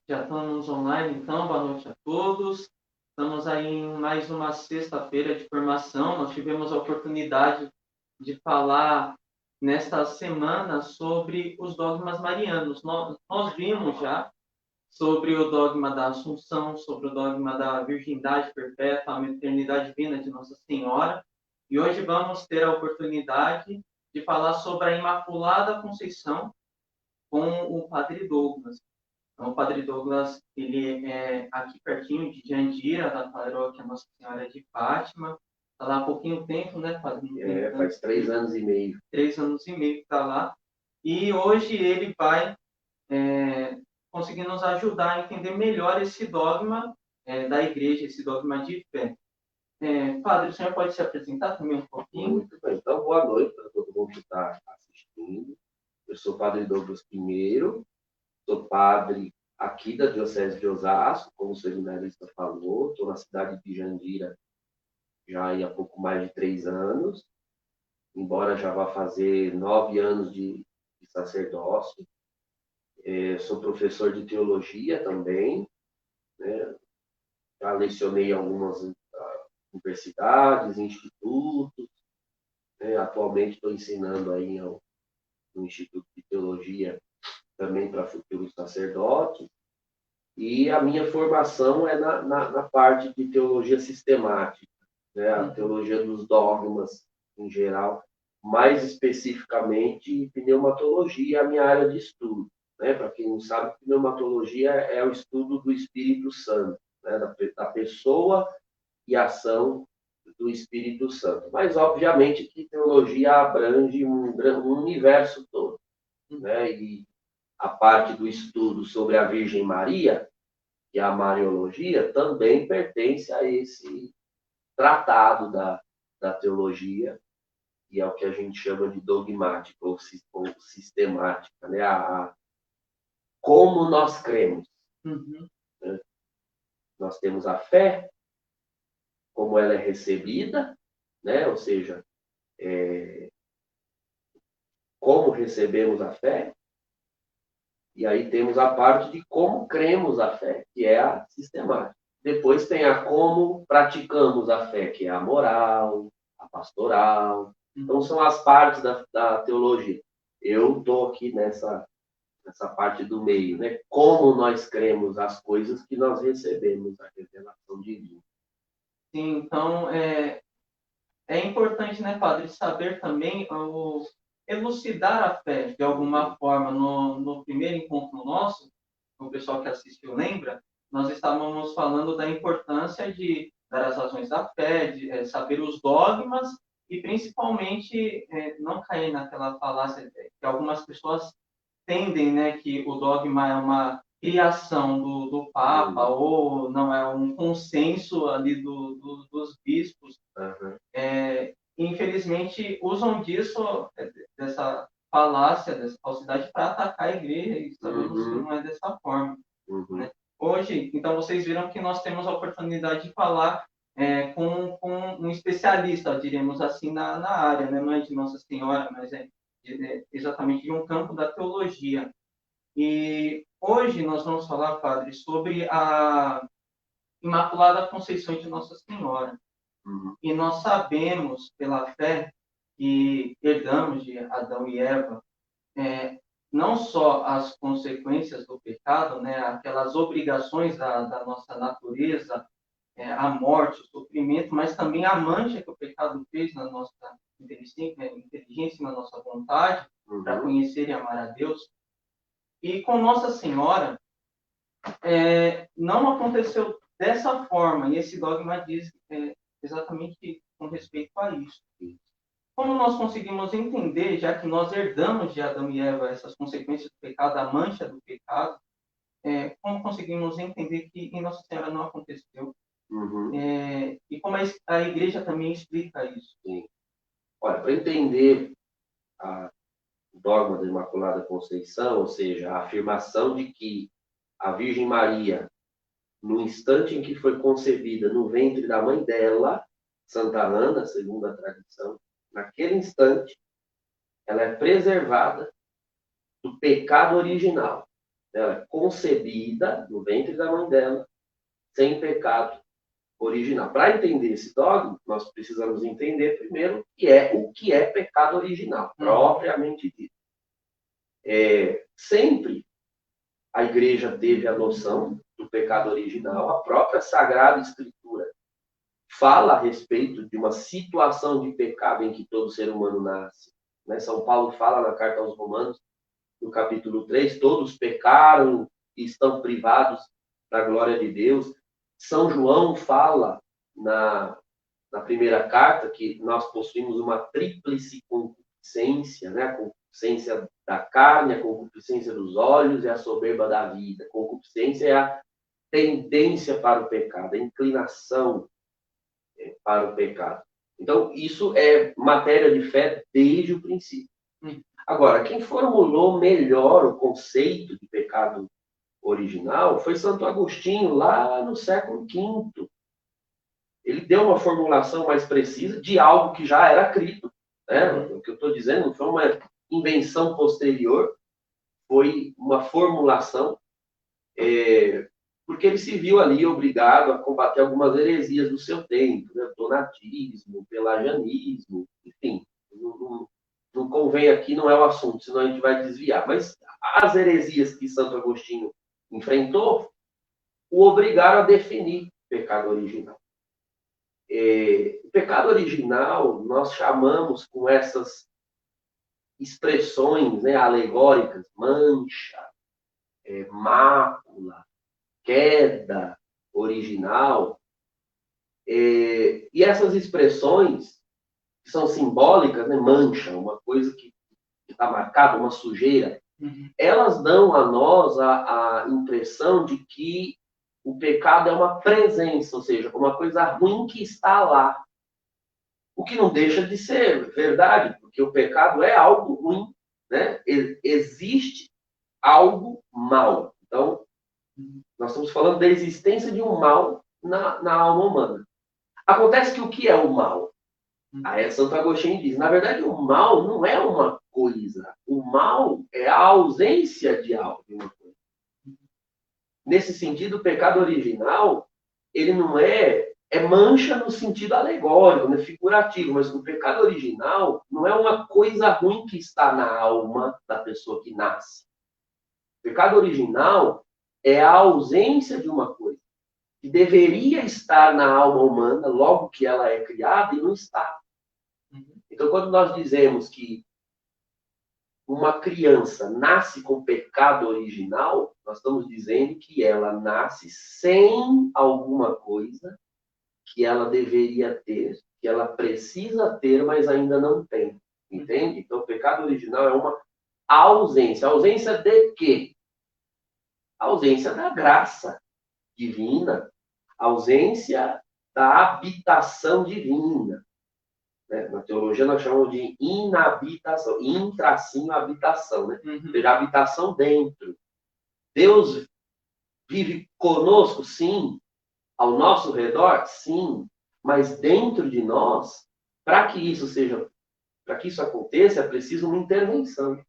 Já estamos online, então, boa noite a todos. Estamos aí em mais uma sexta-feira de formação. Nós tivemos a oportunidade de falar nesta semana sobre os dogmas marianos. Nós vimos já sobre o dogma da Assunção, sobre o dogma da virgindade perpétua, a maternidade divina de Nossa Senhora. E hoje vamos ter a oportunidade de falar sobre a Imaculada Conceição com o Padre Douglas. Então, o Padre Douglas, ele é aqui pertinho de Jandira, da paróquia Nossa Senhora de Fátima. Está lá há pouquinho tempo, né, Padre? Faz 3 anos e meio. 3 anos e meio que está lá. E hoje ele vai conseguir nos ajudar a entender melhor esse dogma da igreja, esse dogma de fé. Padre, o senhor pode se apresentar também um pouquinho? Muito bem. Então, boa noite para todo mundo que está assistindo. Eu sou Padre Douglas Pinheiro, sou padre aqui da Diocese de Osasco, como o seminarista falou. Estou na cidade de Jandira já há pouco mais de 3 anos, embora já vá fazer 9 anos de sacerdócio. Sou professor de teologia também, né? Já lecionei em algumas universidades, institutos, né? Atualmente estou ensinando aí no Instituto de Teologia também para futuros sacerdotes. E a minha formação é na parte de teologia sistemática, né? A teologia dos dogmas em geral, mais especificamente pneumatologia, é a minha área de estudo. Né? Para quem não sabe, pneumatologia é o estudo do Espírito Santo, né? Da pessoa e ação do Espírito Santo. Mas, obviamente, que teologia abrange um universo todo. Né? E a parte do estudo sobre a Virgem Maria, que é a Mariologia, também pertence a esse tratado da teologia, que é o que a gente chama de dogmática ou sistemática, né? Como nós cremos. Uhum. Né? Nós temos a fé, como ela é recebida, né? Ou seja, como recebemos a fé, e aí temos a parte de como cremos a fé, que é a sistemática. Depois tem a como praticamos a fé, que é a moral, a pastoral. Então, são as partes da teologia. Eu estou aqui nessa parte do meio, né? Como nós cremos as coisas que nós recebemos, a revelação divina. Sim, então é importante, né, Padre, saber também elucidar a fé de alguma forma. No primeiro encontro nosso, o pessoal que assistiu lembra, nós estávamos falando da importância de dar as razões da fé, de saber os dogmas e principalmente não cair naquela falácia que algumas pessoas tendem, né, que o dogma é uma criação do Papa ou não é um consenso ali dos bispos. Uhum. Infelizmente usam disso, dessa falácia, dessa falsidade para atacar a igreja e sabemos que não é dessa forma. Né? Hoje, então vocês viram que nós temos a oportunidade de falar com um especialista, diríamos assim, na área, né? Não é de Nossa Senhora, mas exatamente de um campo da teologia. E hoje nós vamos falar, Padre, sobre a Imaculada Conceição de Nossa Senhora. E nós sabemos, pela fé, que herdamos de Adão e Eva, não só as consequências do pecado, né, aquelas obrigações da nossa natureza, a morte, o sofrimento, mas também a mancha que o pecado fez na nossa inteligência, na nossa vontade, para conhecer e amar a Deus. E com Nossa Senhora, não aconteceu dessa forma, e esse dogma diz exatamente com respeito a isso. Como nós conseguimos entender, já que nós herdamos de Adão e Eva essas consequências do pecado, a mancha do pecado, como conseguimos entender que em Nossa Senhora não aconteceu? E como a igreja também explica isso? Sim. Olha, para entender o dogma da Imaculada Conceição, ou seja, a afirmação de que a Virgem Maria, no instante em que foi concebida no ventre da mãe dela, Santa Ana, segundo a tradição, naquele instante, ela é preservada do pecado original. Ela é concebida no ventre da mãe dela, sem pecado original. Para entender esse dogma, nós precisamos entender primeiro o que é pecado original, propriamente dito. Sempre a igreja teve a noção do pecado original, a própria Sagrada Escritura fala a respeito de uma situação de pecado em que todo ser humano nasce. Né? São Paulo fala na carta aos Romanos, no capítulo 3, todos pecaram e estão privados da glória de Deus. São João fala na primeira carta que nós possuímos uma tríplice concupiscência, né? A concupiscência da carne, a concupiscência dos olhos e a soberba da vida. A concupiscência é a tendência para o pecado, a inclinação para o pecado. Então, isso é matéria de fé desde o princípio. Agora, quem formulou melhor o conceito de pecado original foi Santo Agostinho, lá no século V. Ele deu uma formulação mais precisa de algo que já era crido. Né? O que eu estou dizendo não foi uma invenção posterior, foi uma formulação, porque ele se viu ali obrigado a combater algumas heresias do seu tempo, né? Donatismo, pelagianismo, enfim. Não convém aqui, não é o assunto, senão a gente vai desviar. Mas as heresias que Santo Agostinho enfrentou o obrigaram a definir pecado original. O pecado original nós chamamos com essas expressões, né, alegóricas, mancha, mácula, queda original. E essas expressões que são simbólicas, né, mancha, uma coisa que está marcada, uma sujeira, elas dão a nós a impressão de que o pecado é uma presença, ou seja, uma coisa ruim que está lá. O que não deixa de ser verdade, porque o pecado é algo ruim, né? Existe algo mal. Então, nós estamos falando da existência de um mal na alma humana. Acontece que o que é o mal? Aí Santo Agostinho diz, na verdade, o mal não é uma coisa. O mal é a ausência de algo, de uma coisa. Nesse sentido, o pecado original, ele não é mancha no sentido alegórico, né, figurativo, mas o pecado original não é uma coisa ruim que está na alma da pessoa que nasce. O pecado original é a ausência de uma coisa que deveria estar na alma humana logo que ela é criada e não está. Então, quando nós dizemos que uma criança nasce com pecado original, nós estamos dizendo que ela nasce sem alguma coisa que ela deveria ter, que ela precisa ter, mas ainda não tem. Entende? Então, o pecado original é uma ausência. A ausência de quê? A ausência da graça divina, a ausência da habitação divina. Na teologia nós chamamos de inabitação, intracinho habitação, né? Ou seja, habitação dentro. Deus vive conosco, sim. Ao nosso redor, sim. Mas dentro de nós, para que isso aconteça, é preciso uma intervenção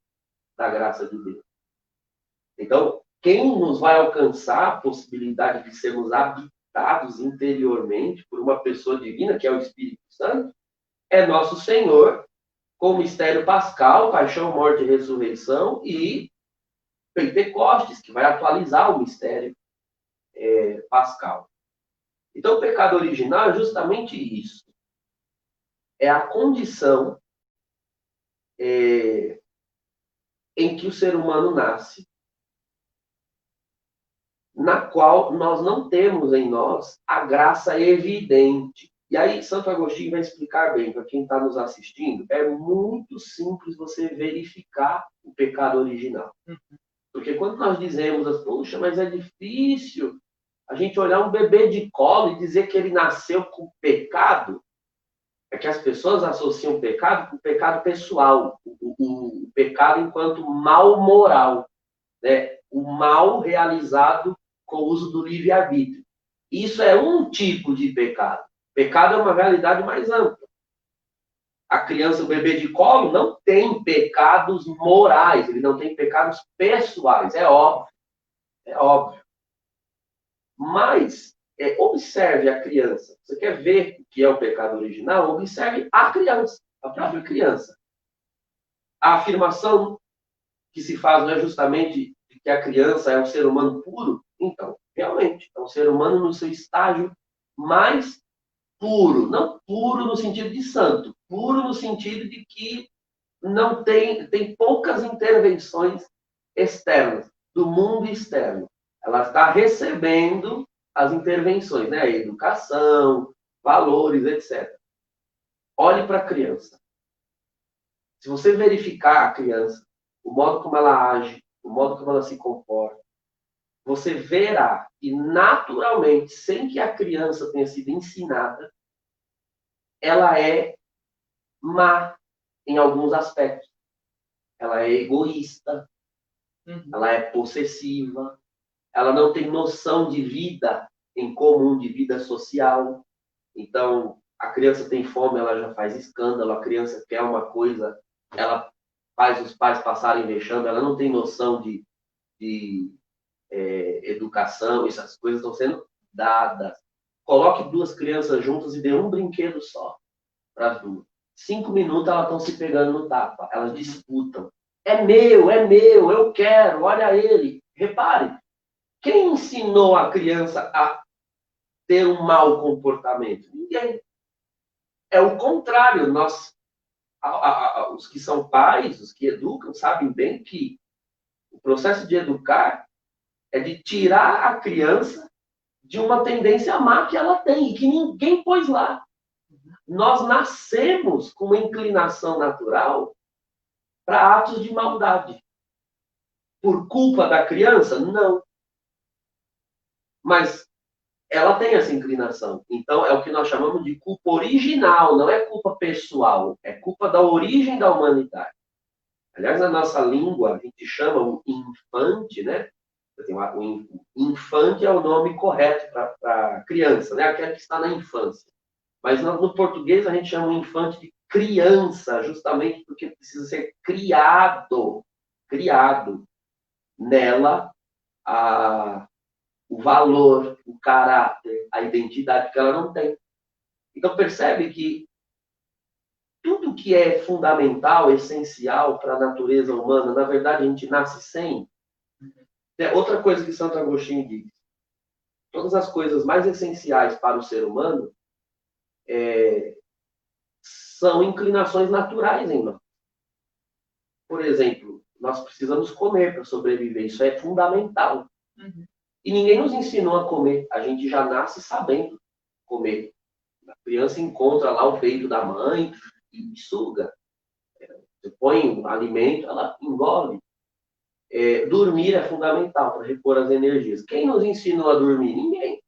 da graça de Deus. Então, quem nos vai alcançar a possibilidade de sermos habitados interiormente por uma pessoa divina, que é o Espírito Santo, é nosso Senhor, com o mistério pascal, paixão, morte e ressurreição, e Pentecostes, que vai atualizar o mistério pascal. Então, o pecado original é justamente isso. É a condição em que o ser humano nasce, na qual nós não temos em nós a graça evidente. E aí, Santo Agostinho vai explicar bem para quem está nos assistindo. É muito simples você verificar o pecado original. Porque quando nós dizemos, puxa, mas é difícil a gente olhar um bebê de colo e dizer que ele nasceu com pecado, é que as pessoas associam o pecado com o pecado pessoal, o pecado enquanto mal moral, né? O mal realizado com o uso do livre-arbítrio. Isso é um tipo de pecado. Pecado é uma realidade mais ampla. A criança, o bebê de colo, não tem pecados morais, ele não tem pecados pessoais, é óbvio. É óbvio. Mas, observe a criança. Você quer ver o que é o pecado original? Observe a criança, a própria criança. A afirmação que se faz não é justamente de que a criança é um ser humano puro? Então, realmente, é um ser humano no seu estágio mais puro. Não puro no sentido de santo, puro no sentido de que não tem poucas intervenções externas, do mundo externo. Ela está recebendo as intervenções, né? A educação, valores, etc. Olhe para a criança. Se você verificar a criança, o modo como ela age, o modo como ela se comporta, você verá que naturalmente, sem que a criança tenha sido ensinada, ela é má em alguns aspectos. Ela é egoísta, ela é possessiva, ela não tem noção de vida em comum, de vida social. Então, a criança tem fome, ela já faz escândalo, a criança quer uma coisa, ela faz os pais passarem vexame, ela não tem noção de educação, essas coisas estão sendo dadas. Coloque duas crianças juntas e dê um brinquedo só para as duas. 5 minutos elas estão se pegando no tapa, elas disputam. É meu, eu quero, olha ele. Repare, quem ensinou a criança a ter um mau comportamento? Ninguém. É o contrário. Os que são pais, os que educam, sabem bem que o processo de educar é de tirar a criança de uma tendência má que ela tem e que ninguém pôs lá. Nós nascemos com uma inclinação natural para atos de maldade. Por culpa da criança? Não. Mas ela tem essa inclinação. Então, é o que nós chamamos de culpa original, não é culpa pessoal, é culpa da origem da humanidade. Aliás, na nossa língua, a gente chama o infante, né? O infante é o nome correto para criança, né? Aquele que está na infância. Mas no português a gente chama o infante de criança, justamente porque precisa ser criado nela o valor, o caráter, a identidade que ela não tem. Então percebe que tudo que é fundamental, essencial para a natureza humana, na verdade a gente nasce sem. É outra coisa que Santo Agostinho diz. Todas as coisas mais essenciais para o ser humano são inclinações naturais em nós. Por exemplo, nós precisamos comer para sobreviver. Isso é fundamental. E ninguém nos ensinou a comer. A gente já nasce sabendo comer. A criança encontra lá o peito da mãe e suga. Você põe um alimento, ela engole. Dormir é fundamental para repor as energias. Quem nos ensinou a dormir? Ninguém.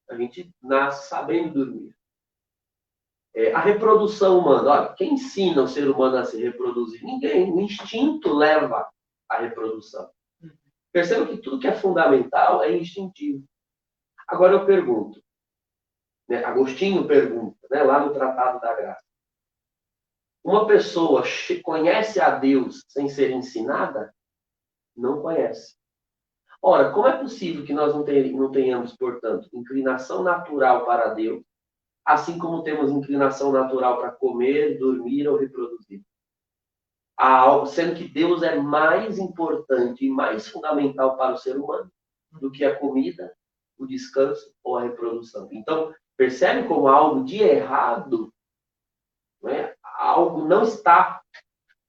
A gente nasce sabendo dormir. A reprodução humana. Olha, quem ensina o ser humano a se reproduzir? Ninguém. O instinto leva à reprodução. Perceba que tudo que é fundamental é instintivo. Agora eu pergunto. Né, Agostinho pergunta, né, lá no Tratado da Graça. Uma pessoa conhece a Deus sem ser ensinada? Não conhece. Ora, como é possível que nós não tenhamos, portanto, inclinação natural para Deus, assim como temos inclinação natural para comer, dormir ou reproduzir? Sendo que Deus é mais importante e mais fundamental para o ser humano do que a comida, o descanso ou a reprodução. Então, percebe como algo de errado, né? Algo não está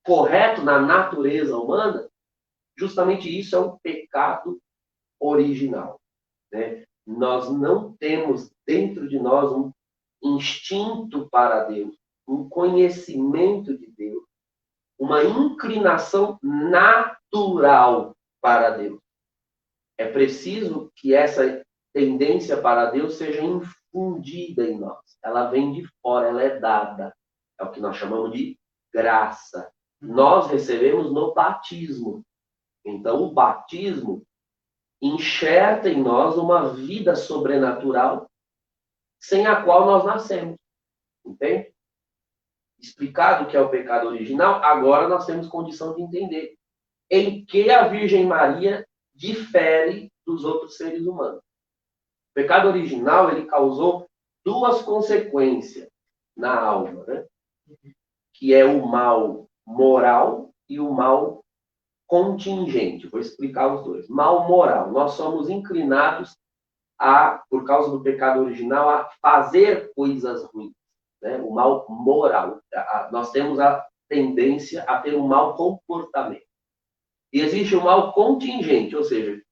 correto na natureza humana? Justamente isso é um pecado original. Né? Nós não temos dentro de nós um instinto para Deus, um conhecimento de Deus, uma inclinação natural para Deus. É preciso que essa tendência para Deus seja infundida em nós. Ela vem de fora, ela é dada. É o que nós chamamos de graça. Nós recebemos no batismo. Então, o batismo enxerta em nós uma vida sobrenatural sem a qual nós nascemos. Entende? Explicado o que é o pecado original, agora nós temos condição de entender em que a Virgem Maria difere dos outros seres humanos. O pecado original, ele causou duas consequências na alma, né? Que é o mal moral e o mal contingente. Vou explicar os dois. Mal moral. Nós somos inclinados por causa do pecado original, a fazer coisas ruins. Né? O mal moral. Nós temos a tendência a ter um mau comportamento. E existe o mal contingente, ou seja,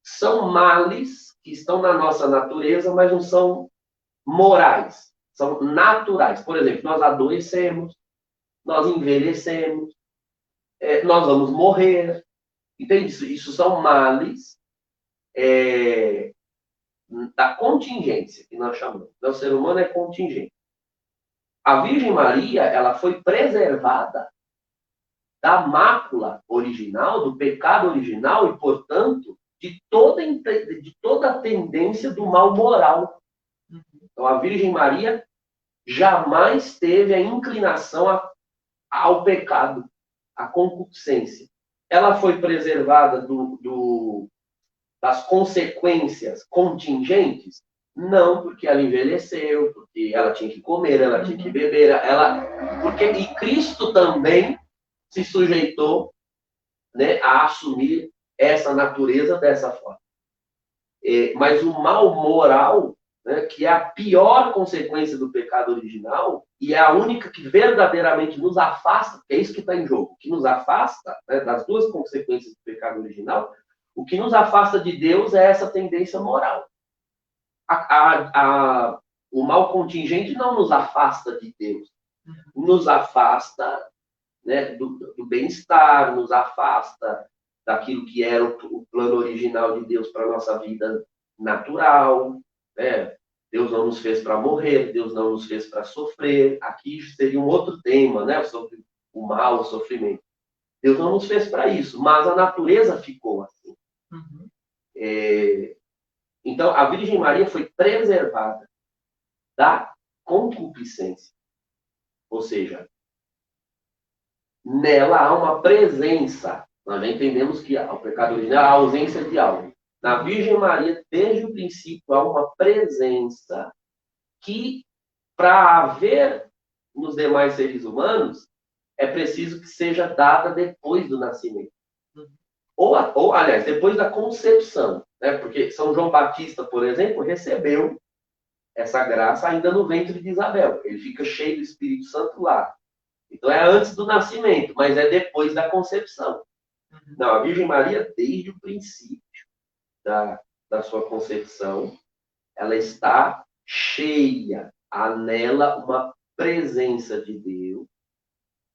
são males que estão na nossa natureza, mas não são morais, são naturais. Por exemplo, nós adoecemos, nós envelhecemos, nós vamos morrer. Entende? Isso são males da contingência, que nós chamamos. Então, o ser humano é contingente. A Virgem Maria, ela foi preservada da mácula original, do pecado original e, portanto, de toda a tendência do mal moral. Então, a Virgem Maria jamais teve a inclinação ao pecado, à concupiscência. Ela foi preservada das consequências contingentes? Não, porque ela envelheceu, porque ela tinha que comer, ela tinha que beber, e Cristo também se sujeitou, né, a assumir essa natureza dessa forma. Mas o mal moral, né, que é a pior consequência do pecado original, e é a única que verdadeiramente nos afasta, que é isso que está em jogo, que nos afasta, né, das duas consequências do pecado original, o que nos afasta de Deus é essa tendência moral. O mal contingente não nos afasta de Deus, nos afasta, né, do bem-estar, nos afasta daquilo que era o plano original de Deus para a nossa vida natural. Né? Deus não nos fez para morrer, Deus não nos fez para sofrer. Aqui seria um outro tema, né, sobre o mal, o sofrimento. Deus não nos fez para isso, mas a natureza ficou assim. Então, a Virgem Maria foi preservada da concupiscência. Ou seja, nela há uma presença. Nós já entendemos que o pecado original é a ausência de algo. Na Virgem Maria, desde o princípio, há uma presença que, para haver nos demais seres humanos, é preciso que seja dada depois do nascimento. Ou, aliás, depois da concepção. Né? Porque São João Batista, por exemplo, recebeu essa graça ainda no ventre de Isabel. Ele fica cheio do Espírito Santo lá. Então é antes do nascimento, mas é depois da concepção. Não, a Virgem Maria, desde o princípio da sua concepção, ela está cheia. Há nela uma presença de Deus,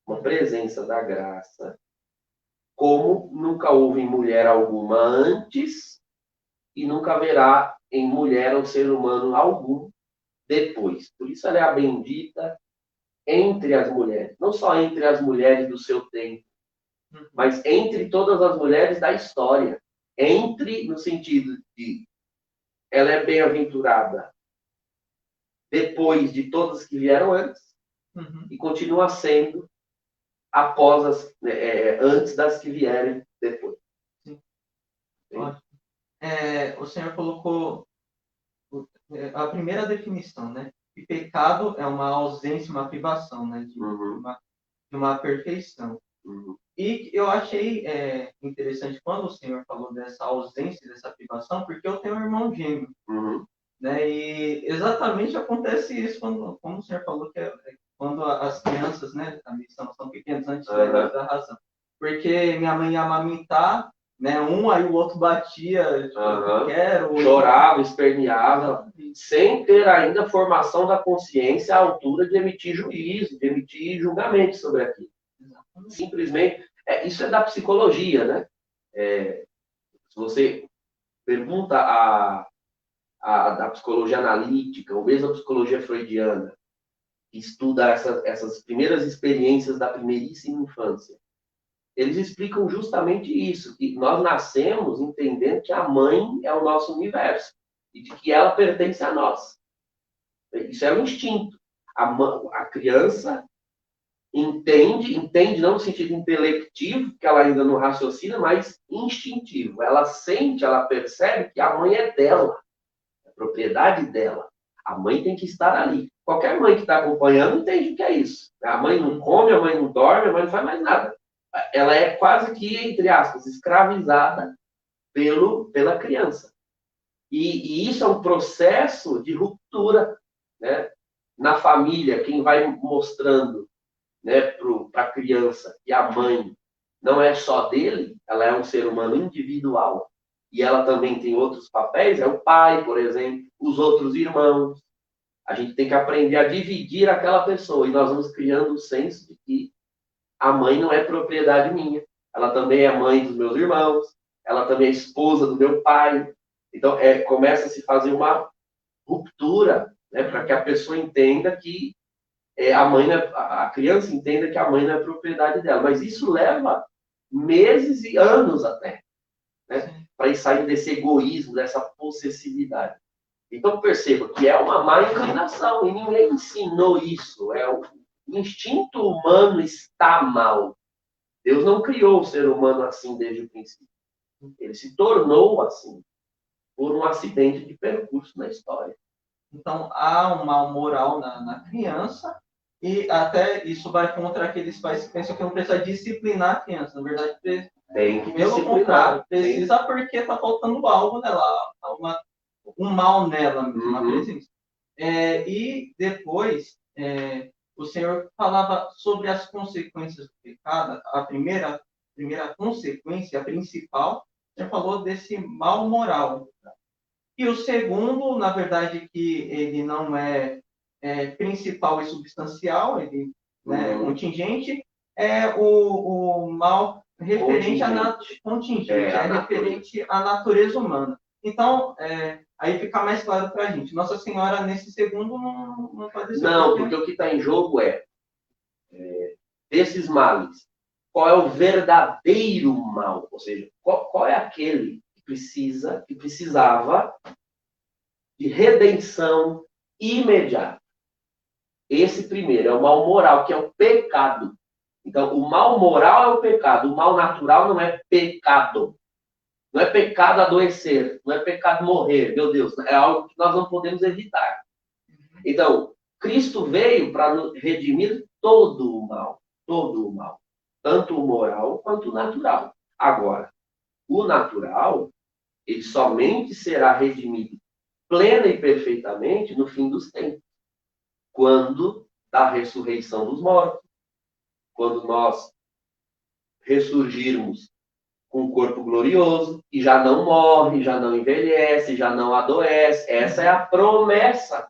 uma presença da graça, como nunca houve em mulher alguma antes e nunca haverá em mulher ou ser humano algum depois. Por isso ela é a bendita entre as mulheres. Não só entre as mulheres do seu tempo, mas entre todas as mulheres da história. Entre, no sentido de ela é bem-aventurada depois de todas que vieram antes e continua sendo após antes das que vierem depois. Sim. O senhor colocou a primeira definição, né? Que pecado é uma ausência, uma privação, né? De uma perfeição. E eu achei interessante quando o senhor falou dessa ausência, dessa privação, porque eu tenho um irmão gêmeo. Né? E exatamente acontece isso quando, como o senhor falou, que quando as crianças, né, são pequenas antes da razão. Porque minha mãe ia amamentar, né, aí o outro batia, tipo, eu quero. Chorava, esperneava, sem ter ainda formação da consciência à altura de emitir juízo, de emitir julgamento sobre aquilo. Exatamente. Simplesmente, isso é da psicologia, né? Se você pergunta da psicologia analítica, ou mesmo a psicologia freudiana, que estuda essas primeiras experiências da primeiríssima infância, eles explicam justamente isso, que nós nascemos entendendo que a mãe é o nosso universo e de que ela pertence a nós. Isso é um instinto. A criança entende não no sentido intelectivo, que ela ainda não raciocina, mas instintivo. Ela sente, ela percebe que a mãe é dela, é propriedade dela. A mãe tem que estar ali. Qualquer mãe que está acompanhando entende o que é isso. A mãe não come, a mãe não dorme, a mãe não faz mais nada. Ela é quase que, entre aspas, escravizada pela criança. E isso é um processo de ruptura, né? Na família, quem vai mostrando, né, para a criança que a mãe não é só dele, ela é um ser humano individual. E ela também tem outros papéis, é o pai, por exemplo, os outros irmãos. A gente tem que aprender a dividir aquela pessoa. E nós vamos criando o senso de que a mãe não é propriedade minha. Ela também é mãe dos meus irmãos. Ela também é esposa do meu pai. Então, começa a se fazer uma ruptura, né, para que a pessoa entenda que a criança entenda que a mãe não é propriedade dela. Mas isso leva meses e anos até, né, para ir sair desse egoísmo, dessa possessividade. Então, perceba que é uma má inclinação e ninguém ensinou isso. O instinto humano está mal. Deus não criou o ser humano assim desde o princípio. Ele se tornou assim por um acidente de percurso na história. Então, há um mal moral na criança e até isso vai contra aqueles pais que pensam que não precisa disciplinar a criança. Na verdade, tem que disciplinar. Precisa porque está faltando algo nela, um mal nela, uma presença. E depois, o Senhor falava sobre as consequências do pecado. A primeira consequência, a principal, você falou desse mal moral. E o segundo, na verdade, que ele não é principal e substancial, ele é contingente, é o mal referente referente à natureza humana. Então, aí fica mais claro para a gente. Nossa Senhora, nesse segundo, não pode ser. Não, porque o que está em jogo desses males, qual é o verdadeiro mal? Ou seja, qual é aquele que precisava de redenção imediata? Esse primeiro é o mal moral, que é o pecado. Então, o mal moral é o pecado, o mal natural não é pecado. Não é pecado adoecer, não é pecado morrer, meu Deus, é algo que nós não podemos evitar. Então, Cristo veio para redimir todo o mal, tanto o moral quanto o natural. Agora, o natural, ele somente será redimido plena e perfeitamente no fim dos tempos, quando da ressurreição dos mortos, quando nós ressurgirmos com um corpo glorioso, e já não morre, já não envelhece, já não adoece. Essa é a promessa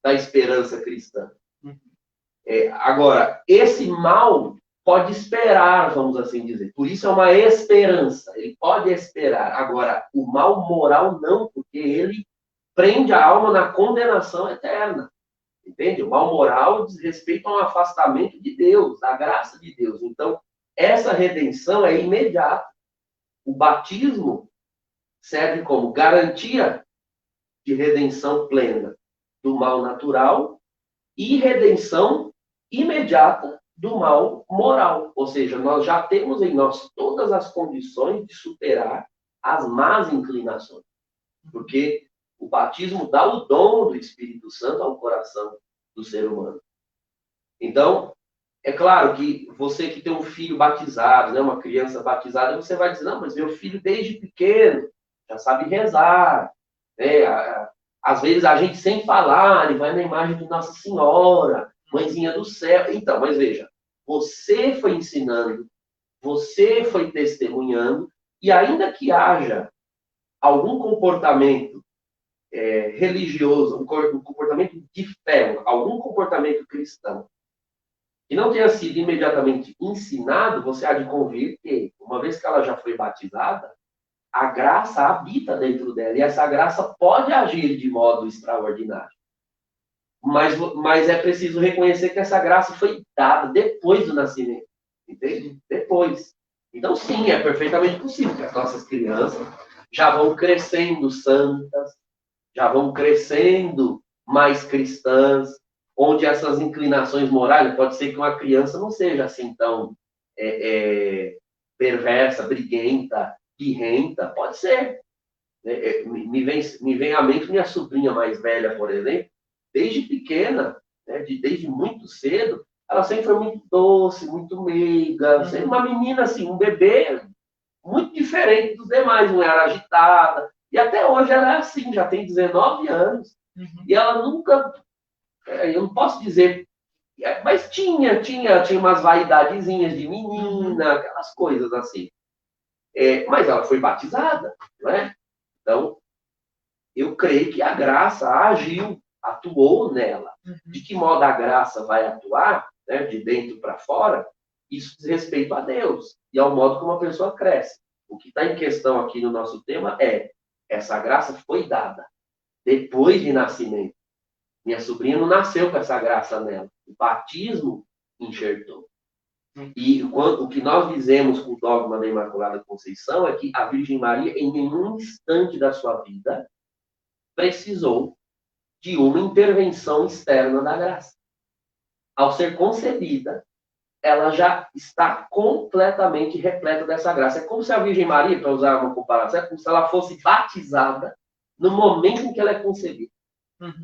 da esperança cristã. Agora, esse mal pode esperar, vamos assim dizer. Por isso é uma esperança. Ele pode esperar. Agora, o mal moral não, porque ele prende a alma na condenação eterna. Entende? O mal moral diz respeito a um afastamento de Deus, da graça de Deus. Então, essa redenção é imediata. O batismo serve como garantia de redenção plena do mal natural e redenção imediata do mal moral. Ou seja, nós já temos em nós todas as condições de superar as más inclinações. Porque o batismo dá o dom do Espírito Santo ao coração do ser humano. Então, é claro que você que tem um filho batizado, né, uma criança batizada, você vai dizer, não, mas meu filho desde pequeno já sabe rezar. Né? Às vezes a gente sem falar, ele vai na imagem de Nossa Senhora, Mãezinha do Céu. Então, mas veja, você foi ensinando, você foi testemunhando, e ainda que haja algum comportamento religioso, um comportamento de fé, algum comportamento cristão, que não tenha sido imediatamente ensinado, você há de convir que, uma vez que ela já foi batizada, a graça habita dentro dela, e essa graça pode agir de modo extraordinário. Mas é preciso reconhecer que essa graça foi dada depois do nascimento, entende? Depois. Então, sim, é perfeitamente possível que as nossas crianças já vão crescendo santas, já vão crescendo mais cristãs, onde essas inclinações morais, pode ser que uma criança não seja assim tão perversa, briguenta, birrenta, pode ser. Me vem à mente minha sobrinha mais velha, por exemplo, desde pequena, né, desde muito cedo, ela sempre foi muito doce, muito meiga, sempre uma menina assim, um bebê muito diferente dos demais, não era agitada. E até hoje ela é assim, já tem 19 anos. E ela nunca, eu não posso dizer, mas tinha umas vaidadezinhas de menina, aquelas coisas assim. Mas ela foi batizada, não é? Então, eu creio que a graça agiu, atuou nela. De que modo a graça vai atuar, né, de dentro para fora, isso diz respeito a Deus e ao modo como a pessoa cresce. O que está em questão aqui no nosso tema é: essa graça foi dada depois de nascimento. Minha sobrinha não nasceu com essa graça nela. O batismo enxertou. E o que nós dizemos com o dogma da Imaculada Conceição é que a Virgem Maria, em nenhum instante da sua vida, precisou de uma intervenção externa da graça. Ao ser concebida, ela já está completamente repleta dessa graça. É como se a Virgem Maria, para usar uma comparação, é como se ela fosse batizada no momento em que ela é concebida.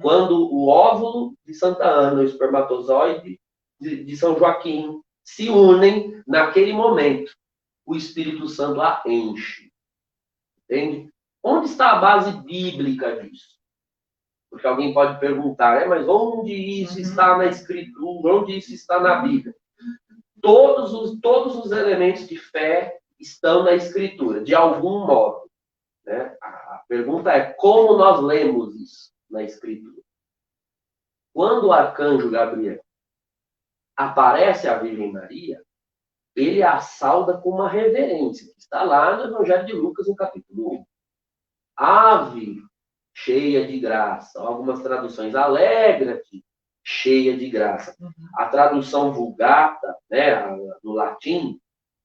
Quando o óvulo de Santa Ana, o espermatozoide de São Joaquim, se unem, naquele momento, o Espírito Santo a enche. Entende? Onde está a base bíblica disso? Porque alguém pode perguntar, mas onde isso está na Escritura? Onde isso está na Bíblia? Todos os elementos de fé estão na Escritura, de algum modo. Né? A pergunta é, como nós lemos isso na Escritura? Quando o arcanjo Gabriel aparece à Virgem Maria, ele a sauda com uma reverência, que está lá no Evangelho de Lucas, no capítulo 1. Ave, cheia de graça. Algumas traduções, alegra-te, cheia de graça. A tradução Vulgata, né, no latim,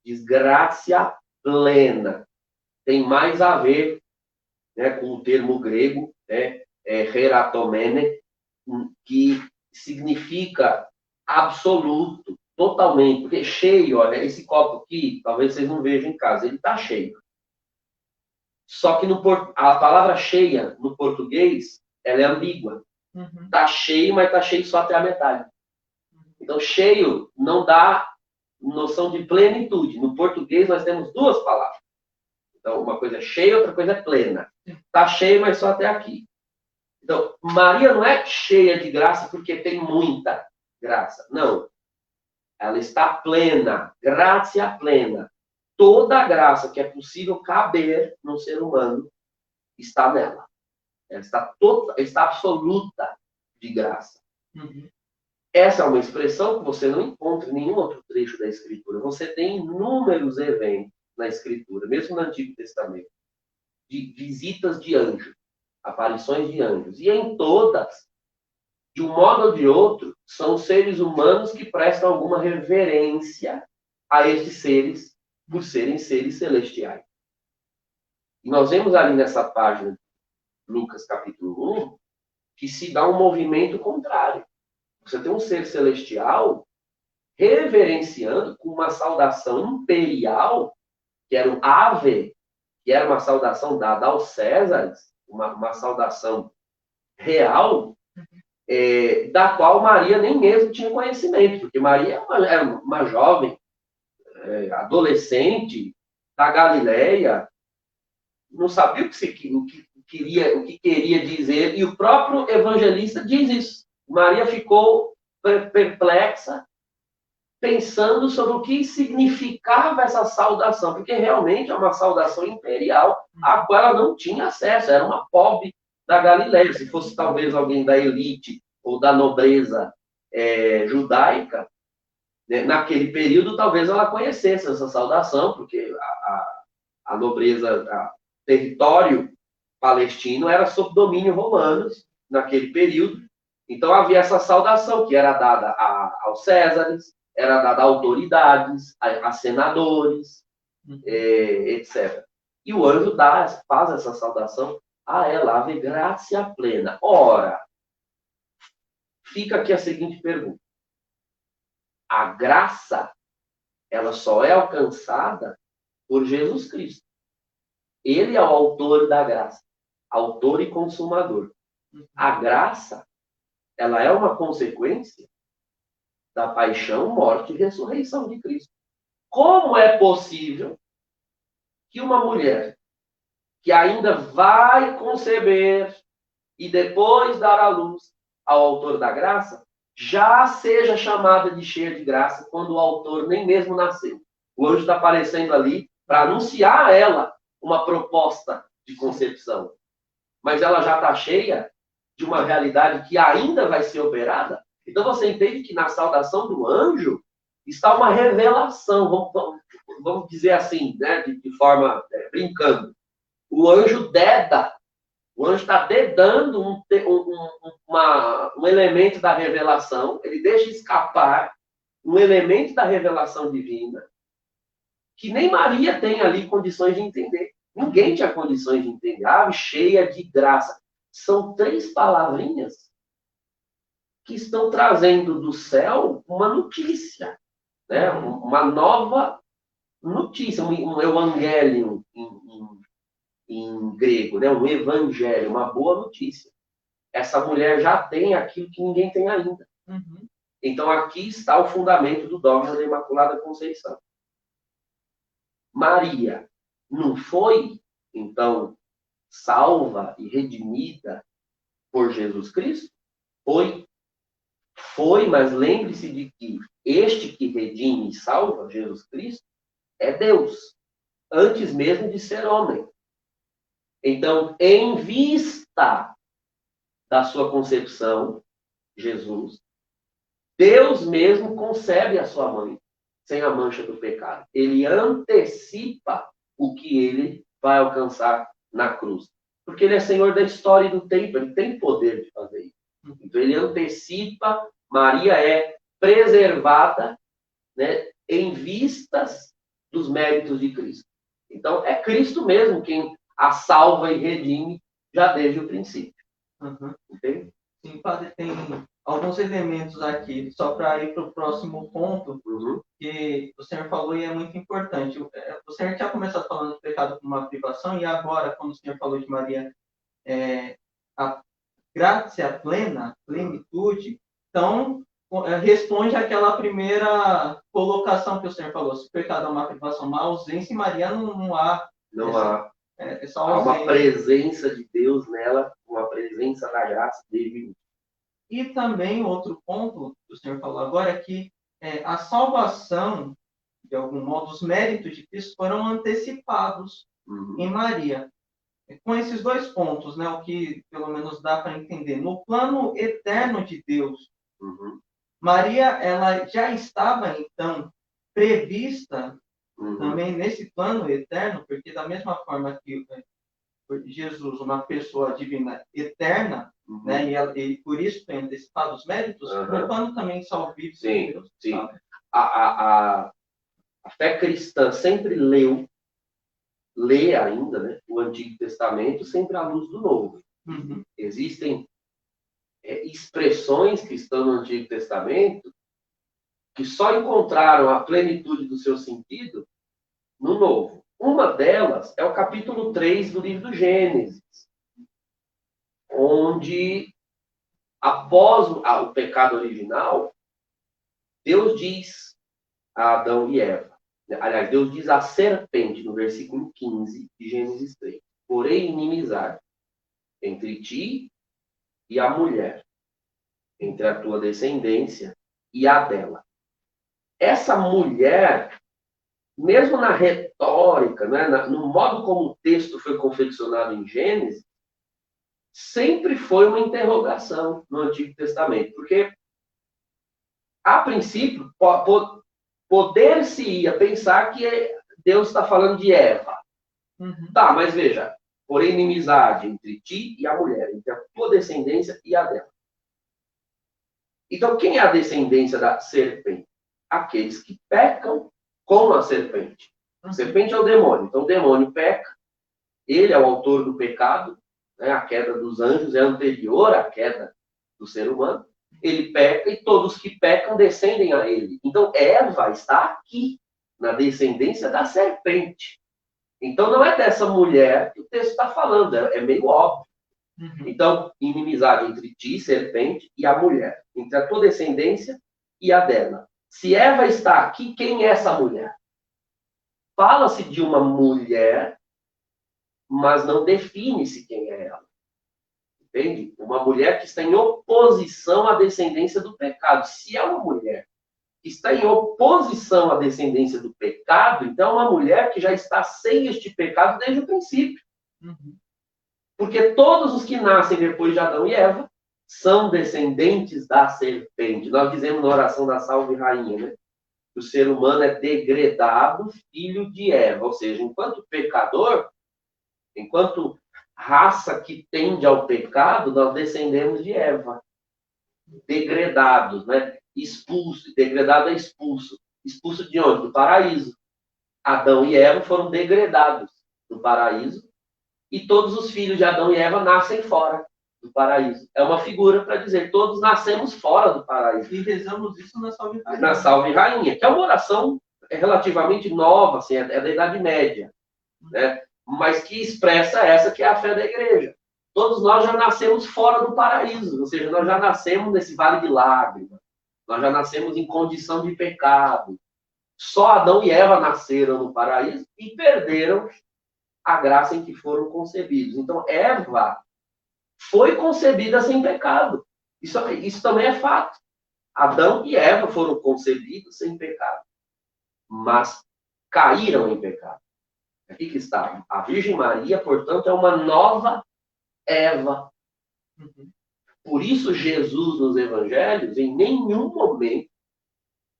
diz gratia plena. Tem mais a ver, né, com o termo grego, né, heratomene, que significa absoluto, totalmente. Porque cheio, olha, esse copo aqui, talvez vocês não vejam em casa, ele está cheio. Só que a palavra cheia, no português, ela é ambígua. Está cheio, mas está cheio só até a metade. Então, cheio não dá noção de plenitude. No português, nós temos duas palavras. Então, uma coisa é cheia, outra coisa é plena. Está cheio, mas só até aqui. Então, Maria não é cheia de graça porque tem muita graça. Não. Ela está plena, graça plena. Toda a graça que é possível caber no ser humano está nela. Ela está absoluta de graça. Essa é uma expressão que você não encontra em nenhum outro trecho da Escritura. Você tem inúmeros eventos na Escritura, mesmo no Antigo Testamento, de visitas de anjos, aparições de anjos. E em todas, de um modo ou de outro, são seres humanos que prestam alguma reverência a esses seres, por serem seres celestiais. E nós vemos ali nessa página, Lucas capítulo 1, que se dá um movimento contrário. Você tem um ser celestial reverenciando com uma saudação imperial, que era um ave, que era uma saudação dada aos Césares, uma saudação real, da qual Maria nem mesmo tinha conhecimento, porque Maria era uma jovem, adolescente, da Galileia, não sabia o que queria dizer, e o próprio evangelista diz isso. Maria ficou perplexa, pensando sobre o que significava essa saudação, porque realmente é uma saudação imperial, a qual ela não tinha acesso, era uma pobre da Galileia. Se fosse talvez alguém da elite ou da nobreza judaica, né, naquele período talvez ela conhecesse essa saudação, porque a nobreza, território palestino era sob domínio romano naquele período. Então havia essa saudação que era dada aos Césares, era dada a autoridades, a senadores, etc. E o anjo faz essa saudação a ela, ave gracia plena. Ora, fica aqui a seguinte pergunta. A graça, ela só é alcançada por Jesus Cristo. Ele é o autor da graça. Autor e consumador. A graça, ela é uma consequência da paixão, morte e ressurreição de Cristo. Como é possível que uma mulher que ainda vai conceber e depois dar à luz ao autor da graça, já seja chamada de cheia de graça quando o autor nem mesmo nasceu? O anjo está aparecendo ali para anunciar a ela uma proposta de concepção. Mas ela já está cheia de uma realidade que ainda vai ser operada. Então você entende que na saudação do anjo está uma revelação, vamos dizer assim, né, de forma brincando. O anjo deda, o anjo está dedando um elemento da revelação, ele deixa escapar um elemento da revelação divina, que nem Maria tem ali condições de entender. Ninguém tinha condições de entender. Ave cheia de graça. São 3 palavrinhas que estão trazendo do céu uma notícia, né? Uma nova notícia, um evangelium em grego, né? Um evangelho, uma boa notícia. Essa mulher já tem aquilo que ninguém tem ainda. Uhum. Então aqui está o fundamento do dogma da Imaculada Conceição. Maria não foi, então, salva e redimida por Jesus Cristo? Foi, mas lembre-se de que este que redime e salva, Jesus Cristo, é Deus, antes mesmo de ser homem. Então, em vista da sua concepção, Jesus, Deus mesmo concebe a sua mãe sem a mancha do pecado. Ele antecipa o que ele vai alcançar na cruz. Porque ele é Senhor da história e do tempo, ele tem poder de fazer isso. Então ele antecipa, Maria é preservada, né, em vistas dos méritos de Cristo. Então é Cristo mesmo quem a salva e redime já desde o princípio. Uhum. Entende? Sim, padre, tem alguns elementos aqui, só para ir para o próximo ponto, que o senhor falou e é muito importante. O senhor tinha começado falando do pecado como uma privação, e agora, quando o senhor falou de Maria, a graça plena, plenitude, então, responde àquela primeira colocação que o senhor falou. Se o pecado é uma privação, uma ausência, em Maria não há. Não há. Há uma presença de Deus nela, uma presença da graça divina. E também outro ponto que o senhor falou agora é que a salvação, de algum modo, os méritos de Cristo foram antecipados em Maria. Com esses 2 pontos, né, o que pelo menos dá para entender, no plano eterno de Deus, Maria ela já estava então prevista também nesse plano eterno, porque da mesma forma que Jesus, uma pessoa divina eterna, né, e por isso tem antecipado os méritos, no plano também salvífico de Deus. Sim. A fé cristã sempre lê ainda, né, o Antigo Testamento sempre à luz do Novo. Existem expressões que estão no Antigo Testamento que só encontraram a plenitude do seu sentido no Novo. Uma delas é o capítulo 3 do livro do Gênesis, onde, após o pecado original, Deus diz a Adão e Eva, aliás, Deus diz à serpente, no versículo 15 de Gênesis 3, porém inimizade entre ti e a mulher, entre a tua descendência e a dela. Essa mulher, mesmo na retórica, né, no modo como o texto foi confeccionado em Gênesis, sempre foi uma interrogação no Antigo Testamento. Porque, a princípio, poder-se-ia pensar que Deus está falando de Eva. Tá, mas veja, porém inimizade entre ti e a mulher, entre a tua descendência e a dela. Então, quem é a descendência da serpente? Aqueles que pecam com a serpente. A serpente é o demônio. Então, o demônio peca. Ele é o autor do pecado. Né? A queda dos anjos é anterior à queda do ser humano. ele peca e todos que pecam descendem a ele. Então, Eva está aqui, na descendência da serpente. Então, não é dessa mulher que o texto está falando, é meio óbvio. Então, inimizade entre ti, serpente, e a mulher. Entre a tua descendência e a dela. Se Eva está aqui, quem é essa mulher? Fala-se de uma mulher, mas não define-se quem é ela. Entende? Uma mulher que está em oposição à descendência do pecado. Se é uma mulher que está em oposição à descendência do pecado, então é uma mulher que já está sem este pecado desde o princípio. Porque todos os que nascem depois de Adão e Eva são descendentes da serpente. Nós dizemos na oração da Salve Rainha, né? Que o ser humano é degradado filho de Eva. Ou seja, enquanto pecador, enquanto raça que tende ao pecado, nós descendemos de Eva. Degredados, né? Expulso. Degradado é expulso. Expulso de onde? Do paraíso. Adão e Eva foram degredados do paraíso e todos os filhos de Adão e Eva nascem fora do paraíso. É uma figura para dizer, todos nascemos fora do paraíso. E rezamos isso na Salve Rainha. Na Salve Rainha, que é uma oração relativamente nova, assim, é da Idade Média, né? Mas que expressa essa que é a fé da igreja. Todos nós já nascemos fora do paraíso, ou seja, nós já nascemos nesse vale de lágrimas, nós já nascemos em condição de pecado. Só Adão e Eva nasceram no paraíso e perderam a graça em que foram concebidos. Então, Eva foi concebida sem pecado. Isso também é fato. Adão e Eva foram concebidos sem pecado, mas caíram em pecado. Aqui que está. A Virgem Maria, portanto, é uma nova Eva. Por isso, Jesus, nos evangelhos, em nenhum momento,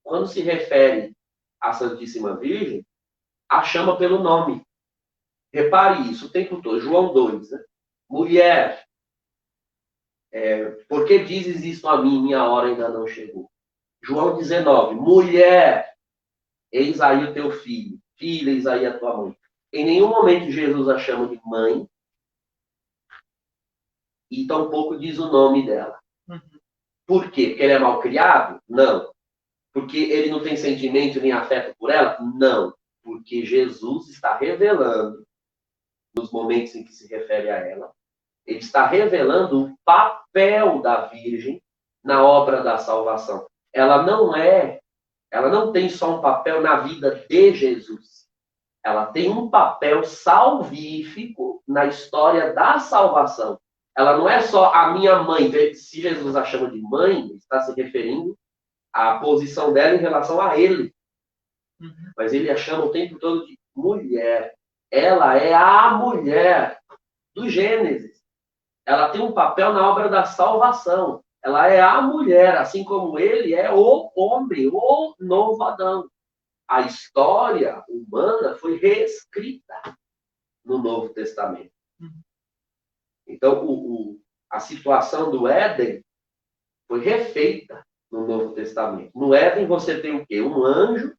quando se refere à Santíssima Virgem, a chama pelo nome. Repare isso o tempo todo. João 2, né? Mulher, por que dizes isso a mim? Minha hora ainda não chegou. João 19, mulher, eis aí o teu filho. Filha, eis aí a tua mãe. Em nenhum momento Jesus a chama de mãe, e tampouco diz o nome dela. Por quê? Porque ele é mal criado? Não. Porque ele não tem sentimento nem afeto por ela? Não. Porque Jesus está revelando, nos momentos em que se refere a ela, ele está revelando o papel da Virgem na obra da salvação. Ela não tem só um papel na vida de Jesus. Ela tem um papel salvífico na história da salvação. Ela não é só a minha mãe. Se Jesus a chama de mãe, está se referindo à posição dela em relação a ele. Mas ele a chama o tempo todo de mulher. Ela é a mulher do Gênesis. Ela tem um papel na obra da salvação. Ela é a mulher, assim como ele é o homem, o novo Adão. A história humana foi reescrita no Novo Testamento. Então, a situação do Éden foi refeita no Novo Testamento. No Éden você tem o quê? Um anjo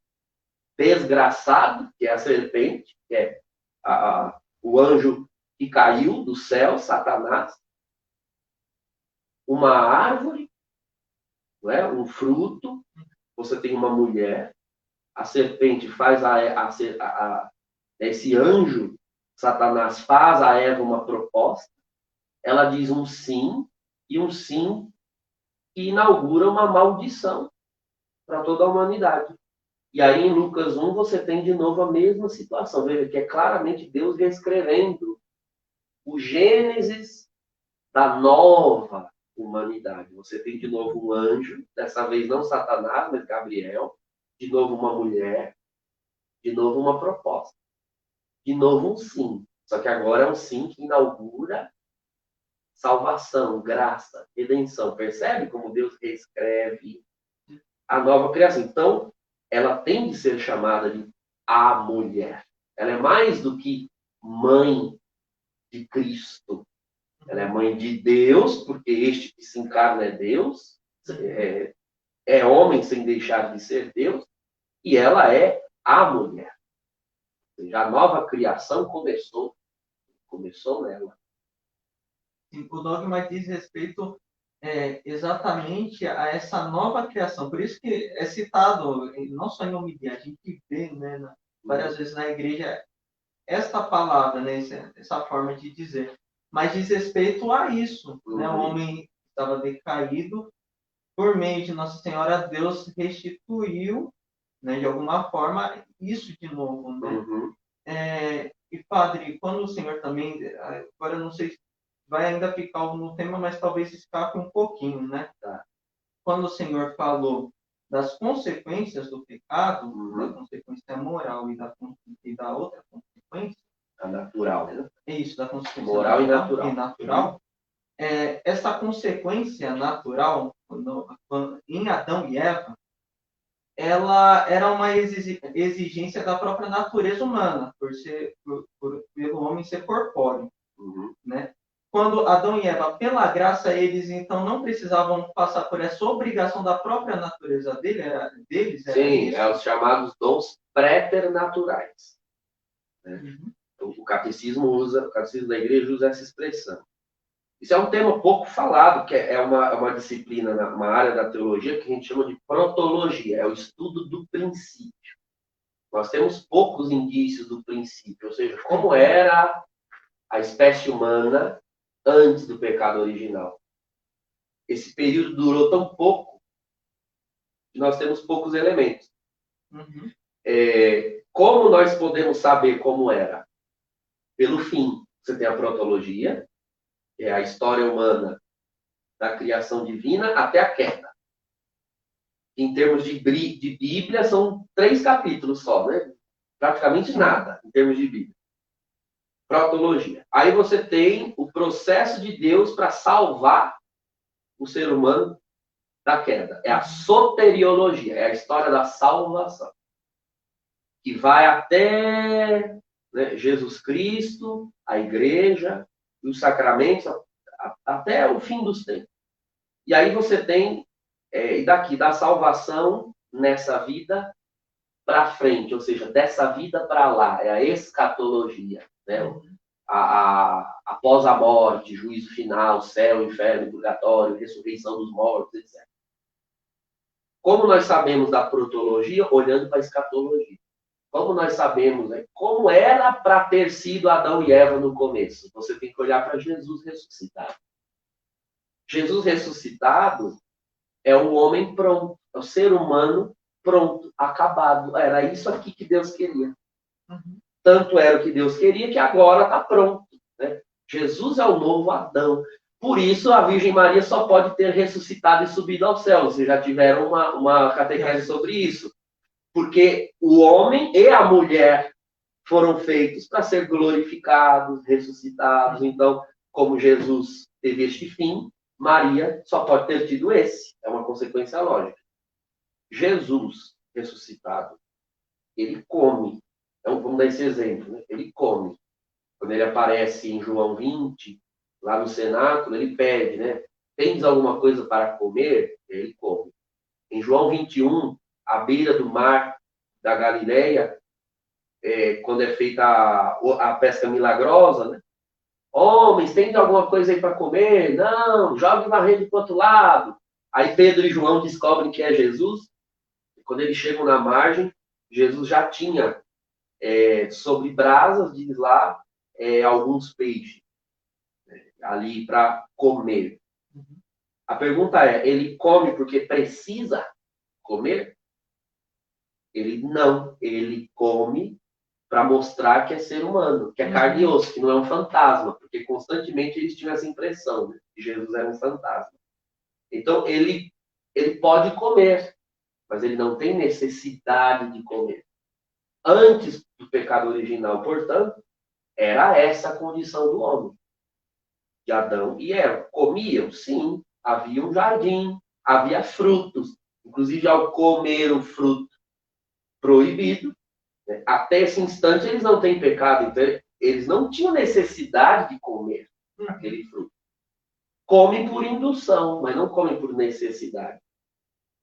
desgraçado, que é a serpente, que é o anjo que caiu do céu, Satanás. Uma árvore, não é? Um fruto. Você tem uma mulher. A serpente faz esse anjo, Satanás, faz a Eva uma proposta. Ela diz um sim, e um sim que inaugura uma maldição para toda a humanidade. E aí, em Lucas 1, você tem de novo a mesma situação. Veja que é claramente Deus reescrevendo o Gênesis da nova humanidade. Você tem de novo um anjo, dessa vez não Satanás, mas Gabriel. De novo uma mulher. De novo uma proposta. De novo um sim. Só que agora é um sim que inaugura salvação, graça, redenção. Percebe como Deus reescreve a nova criação? Então, ela tem de ser chamada de a mulher. Ela é mais do que mãe de Cristo. Ela é mãe de Deus, porque este que se encarna é Deus. É homem sem deixar de ser Deus. E ela é a mulher. Ou seja, a nova criação começou nela. O dogma diz respeito exatamente a essa nova criação. Por isso que é citado, não só em homilia, a gente vê, né, várias vezes na igreja, esta palavra, né, essa forma de dizer. Mas diz respeito a isso. Né? O homem estava decaído, por meio de Nossa Senhora, Deus restituiu, né, de alguma forma, isso de novo. Né? E, padre, quando o senhor também, agora eu não sei se vai ainda ficar no tema, mas talvez escape um pouquinho, né? Tá. Quando o senhor falou das consequências do pecado, da consequência moral e da outra consequência, a natural, né? Isso, da consequência moral natural, e natural. Essa consequência natural, em Adão e Eva, ela era uma exigência da própria natureza humana, pelo homem ser corpóreo. Né? Quando Adão e Eva, pela graça, eles então não precisavam passar por essa obrigação da própria natureza deles. Sim, é os chamados dons preternaturais. Né? O catecismo da igreja usa essa expressão. Isso é um tema pouco falado, que é uma disciplina, uma área da teologia que a gente chama de protologia, é o estudo do princípio. Nós temos poucos indícios do princípio, ou seja, como era a espécie humana antes do pecado original. Esse período durou tão pouco que nós temos poucos elementos. Como nós podemos saber como era? Pelo fim. Você tem a protologia, que é a história humana da criação divina até a queda. Em termos de Bíblia, são 3 capítulos só, né? Praticamente nada, em termos de Bíblia. Protologia. Aí você tem o processo de Deus para salvar o ser humano da queda. É a soteriologia, é a história da salvação. Que vai até, né, Jesus Cristo, a igreja, e os sacramentos, até o fim dos tempos. E aí você tem, e daqui, da salvação nessa vida para frente, ou seja, dessa vida para lá, é a escatologia, né? Após a morte, juízo final, céu, inferno, purgatório, ressurreição dos mortos, etc. Como nós sabemos da protologia? Olhando para a escatologia. Como nós sabemos, né, como era para ter sido Adão e Eva no começo? Você tem que olhar para Jesus ressuscitado. Jesus ressuscitado é o homem pronto, é o ser humano pronto, acabado. Era isso aqui que Deus queria. Tanto era o que Deus queria que agora está pronto. Né? Jesus é o novo Adão. Por isso a Virgem Maria só pode ter ressuscitado e subido ao céu. Vocês já tiveram uma catequese sobre isso. Porque o homem e a mulher foram feitos para ser glorificados, ressuscitados. Então, como Jesus teve este fim, Maria só pode ter tido esse. É uma consequência lógica. Jesus ressuscitado, ele come. Então, vamos dar esse exemplo. Né? Ele come. Quando ele aparece em João 20, lá no cenáculo, ele pede, né? Tens alguma coisa para comer? Ele come. Em João 21, à beira do mar da Galileia, quando é feita a pesca milagrosa, né? Homens, tem alguma coisa aí para comer? Não, jogue uma rede para o outro lado. Aí Pedro e João descobrem que é Jesus. Quando eles chegam na margem, Jesus já tinha sobre brasas, diz lá, alguns peixes ali para comer. A pergunta é, ele come porque precisa comer? Ele não, ele come para mostrar que é ser humano, que é carne e osso, que não é um fantasma, porque constantemente eles tinham essa impressão, né, que Jesus era um fantasma. Então, ele pode comer, mas ele não tem necessidade de comer. Antes do pecado original, portanto, era essa a condição do homem, de Adão e Eva. Comiam? Sim, havia um jardim, havia frutos. Inclusive, ao comer o fruto proibido, até esse instante eles não têm pecado, então eles não tinham necessidade de comer aquele fruto. Comem por indução, mas não comem por necessidade.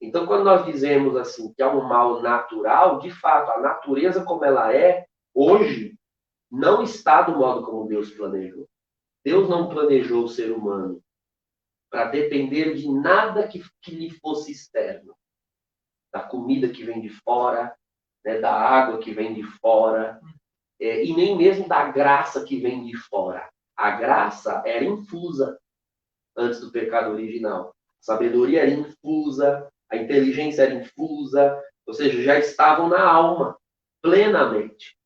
Então, quando nós dizemos assim que é um mal natural, de fato, a natureza como ela é hoje não está do modo como Deus planejou. Deus não planejou o ser humano para depender de nada que lhe fosse externo. Da comida que vem de fora, né, da água que vem de fora, e nem mesmo da graça que vem de fora. A graça era infusa antes do pecado original. A sabedoria era infusa, a inteligência era infusa, ou seja, já estavam na alma, plenamente.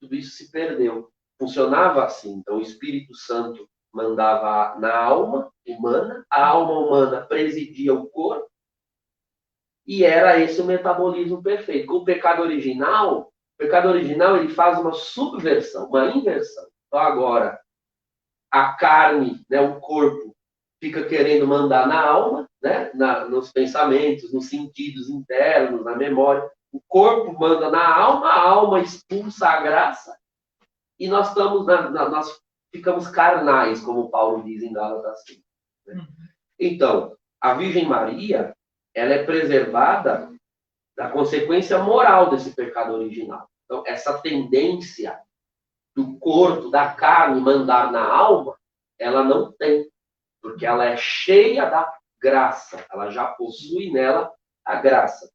Tudo isso se perdeu. Funcionava assim. Então, o Espírito Santo mandava na alma humana, a alma humana presidia o corpo, e era esse o metabolismo perfeito. Com o pecado original ele faz uma subversão, uma inversão. Então, agora, a carne, né, o corpo, fica querendo mandar na alma, né, nos pensamentos, nos sentidos internos, na memória. O corpo manda na alma, a alma expulsa a graça, e nós nós ficamos carnais, como Paulo diz em Gálatas 5. Né? Então, a Virgem Maria, ela é preservada da consequência moral desse pecado original. Então, essa tendência do corpo, da carne, mandar na alma, ela não tem, porque ela é cheia da graça, ela já possui nela a graça.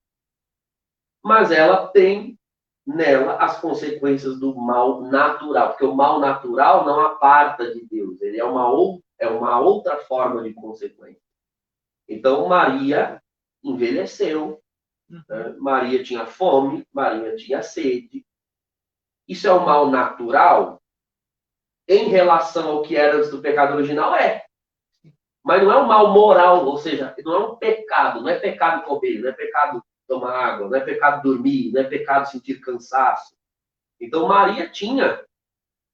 Mas ela tem nela as consequências do mal natural, porque o mal natural não aparta de Deus, ele é uma outra forma de consequência. Então, Maria envelheceu, né? Maria tinha fome, Maria tinha sede. Isso é o mal natural em relação ao que era antes do pecado original? É. Mas não é um mal moral, ou seja, não é um pecado, não é pecado comer, não é pecado tomar água, não é pecado dormir, não é pecado sentir cansaço. Então, Maria tinha,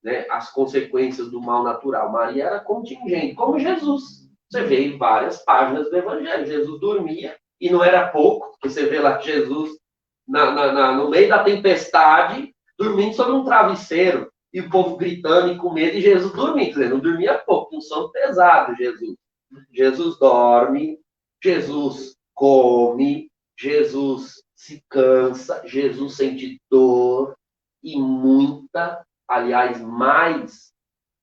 né, as consequências do mal natural. Maria era contingente, como Jesus. Você vê em várias páginas do Evangelho. Jesus dormia, e não era pouco, porque você vê lá Jesus no meio da tempestade, dormindo sobre um travesseiro, e o povo gritando e com medo, e Jesus dormindo. Quer dizer, não dormia pouco, um sono pesado, Jesus. Jesus dorme, Jesus come, Jesus se cansa, Jesus sente dor, e muita, aliás, mais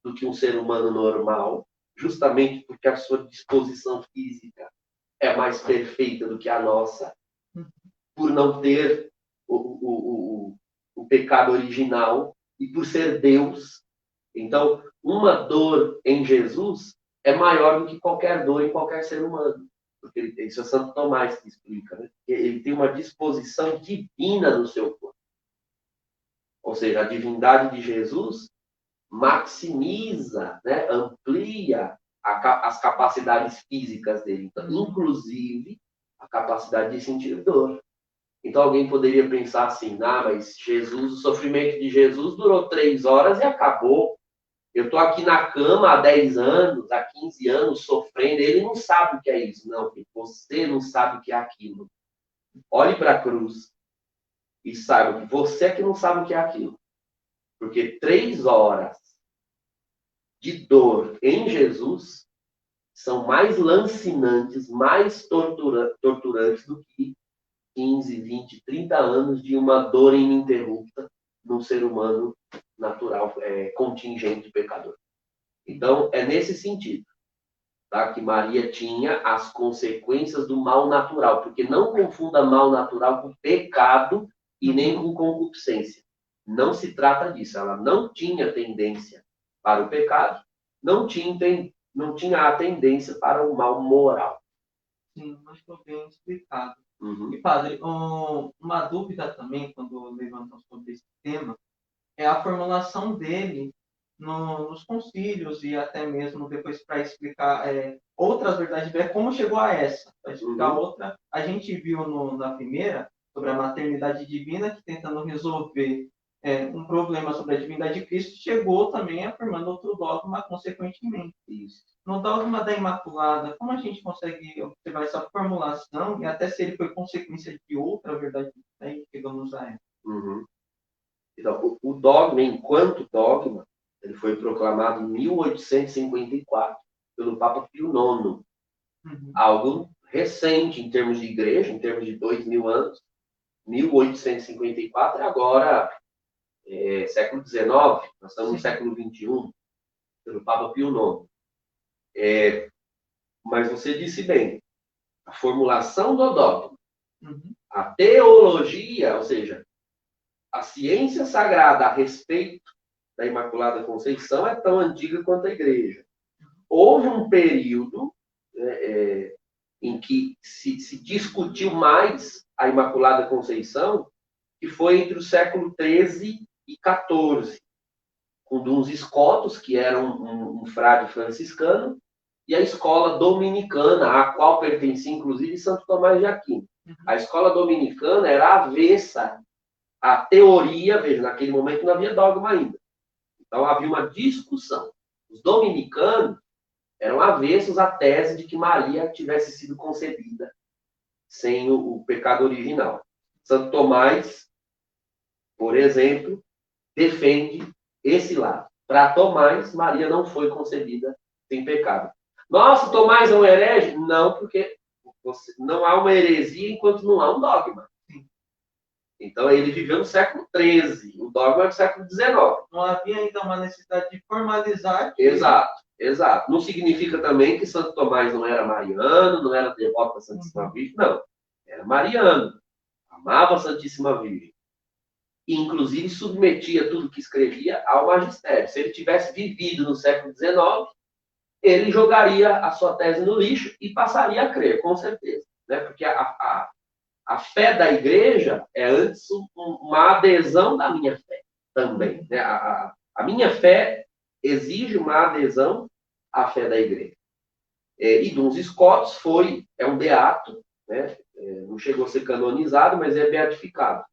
do que um ser humano normal, justamente porque a sua disposição física é mais perfeita do que a nossa, por não ter o pecado original e por ser Deus. Então, uma dor em Jesus é maior do que qualquer dor em qualquer ser humano. Porque isso é Santo Tomás que explica, né? Ele tem uma disposição divina no seu corpo. Ou seja, a divindade de Jesus maximiza, né, amplia as capacidades físicas dele. Então, inclusive, a capacidade de sentir dor. Então, alguém poderia pensar assim, mas Jesus, o sofrimento de Jesus durou 3 horas e acabou. Eu estou aqui na cama há 10 anos, há 15 anos, sofrendo. Ele não sabe o que é isso. Não, você não sabe o que é aquilo. Olhe para a cruz e saiba que você é que não sabe o que é aquilo. Porque 3 horas de dor em Jesus são mais lancinantes, mais torturantes do que 15, 20, 30 anos de uma dor ininterrupta num ser humano natural, contingente pecador. Então, é nesse sentido, tá, que Maria tinha as consequências do mal natural, porque não confunda mal natural com pecado e nem com concupiscência. Não se trata disso. Ela não tinha tendência para o pecado, não tinha a tendência para o mal moral. Sim, mas estou bem explicado. Uhum. E, padre, uma dúvida também, quando levantam sobre esse tema, é a formulação dele nos concílios e até mesmo depois para explicar outras verdades, como chegou a essa. Para explicar outra, a gente viu na primeira, sobre a maternidade divina, que tentando resolver um problema sobre a divindade de Cristo, chegou também afirmando outro dogma consequentemente. Isso. No dogma da Imaculada, como a gente consegue observar essa formulação e até se ele foi consequência de outra verdade, aí chegamos a ela? Uhum. Então, o dogma, enquanto dogma, ele foi proclamado em 1854 pelo Papa Pio IX. Algo recente em termos de igreja, em termos de 2000 anos. 1854 é agora século XIX, nós estamos no século XXI, pelo Papa Pio IX. Mas você disse bem, a formulação do dogma, a teologia, ou seja, a ciência sagrada a respeito da Imaculada Conceição é tão antiga quanto a Igreja. Houve um período em que se discutiu mais a Imaculada Conceição, que foi entre o século XIII e XIV, com uns escotos, que eram um frade franciscano, e a escola dominicana, a qual pertencia, inclusive, Santo Tomás de Aquino. A escola dominicana era avessa à teoria, veja, naquele momento não havia dogma ainda. Então, havia uma discussão. Os dominicanos eram avessos à tese de que Maria tivesse sido concebida sem o pecado original. Santo Tomás, por exemplo, defende esse lado. Para Tomás, Maria não foi concebida sem pecado. Nossa, Tomás é um herege? Não, porque não há uma heresia enquanto não há um dogma. Então, ele viveu no século XIII. O dogma é do século XIX. Não havia ainda uma necessidade de formalizar. Exato. Não significa também que Santo Tomás não era mariano, não era devoto da Santíssima Virgem. Não. Era mariano. Amava a Santíssima Virgem. E, inclusive, submetia tudo que escrevia ao magistério. Se ele tivesse vivido no século XIX, ele jogaria a sua tese no lixo e passaria a crer, com certeza. Né? Porque a fé da igreja é antes uma adesão da minha fé também. Né? A minha fé exige uma adesão à fé da igreja. E Duns Scotus é um beato, né? Não chegou a ser canonizado, mas é beatificado.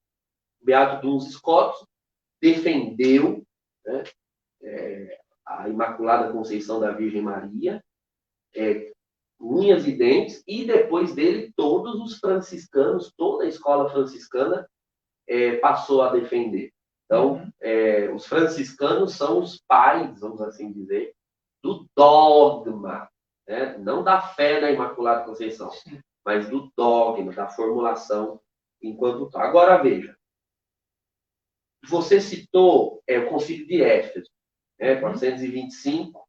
O beato Duns Scotus defendeu, né, a Imaculada Conceição da Virgem Maria, unhas e dentes, e depois dele todos os franciscanos, toda a escola franciscana passou a defender. Então, os franciscanos são os pais, vamos assim dizer, do dogma, né? Não da fé na Imaculada Conceição, mas do dogma, da formulação enquanto tal. Agora, veja, você citou o Concílio de Éfeso, 425,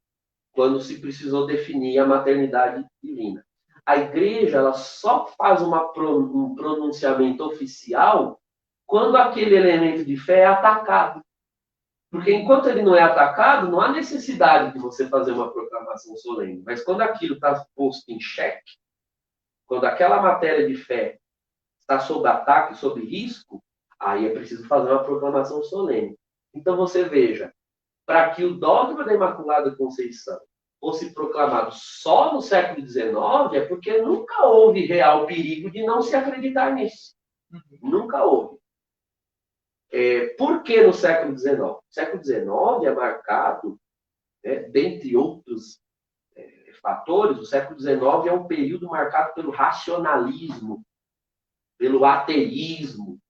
quando se precisou definir a maternidade divina. A igreja ela só faz um pronunciamento oficial quando aquele elemento de fé é atacado. Porque enquanto ele não é atacado, não há necessidade de você fazer uma proclamação solene. Mas quando aquilo está posto em xeque, quando aquela matéria de fé está sob ataque, sob risco, aí é preciso fazer uma proclamação solene. Então você veja, para que o dogma da Imaculada Conceição fosse proclamado só no século XIX, é porque nunca houve real perigo de não se acreditar nisso. Nunca houve. Por que no século XIX? O século XIX é marcado, dentre outros fatores, o século XIX é um período marcado pelo racionalismo, pelo ateísmo,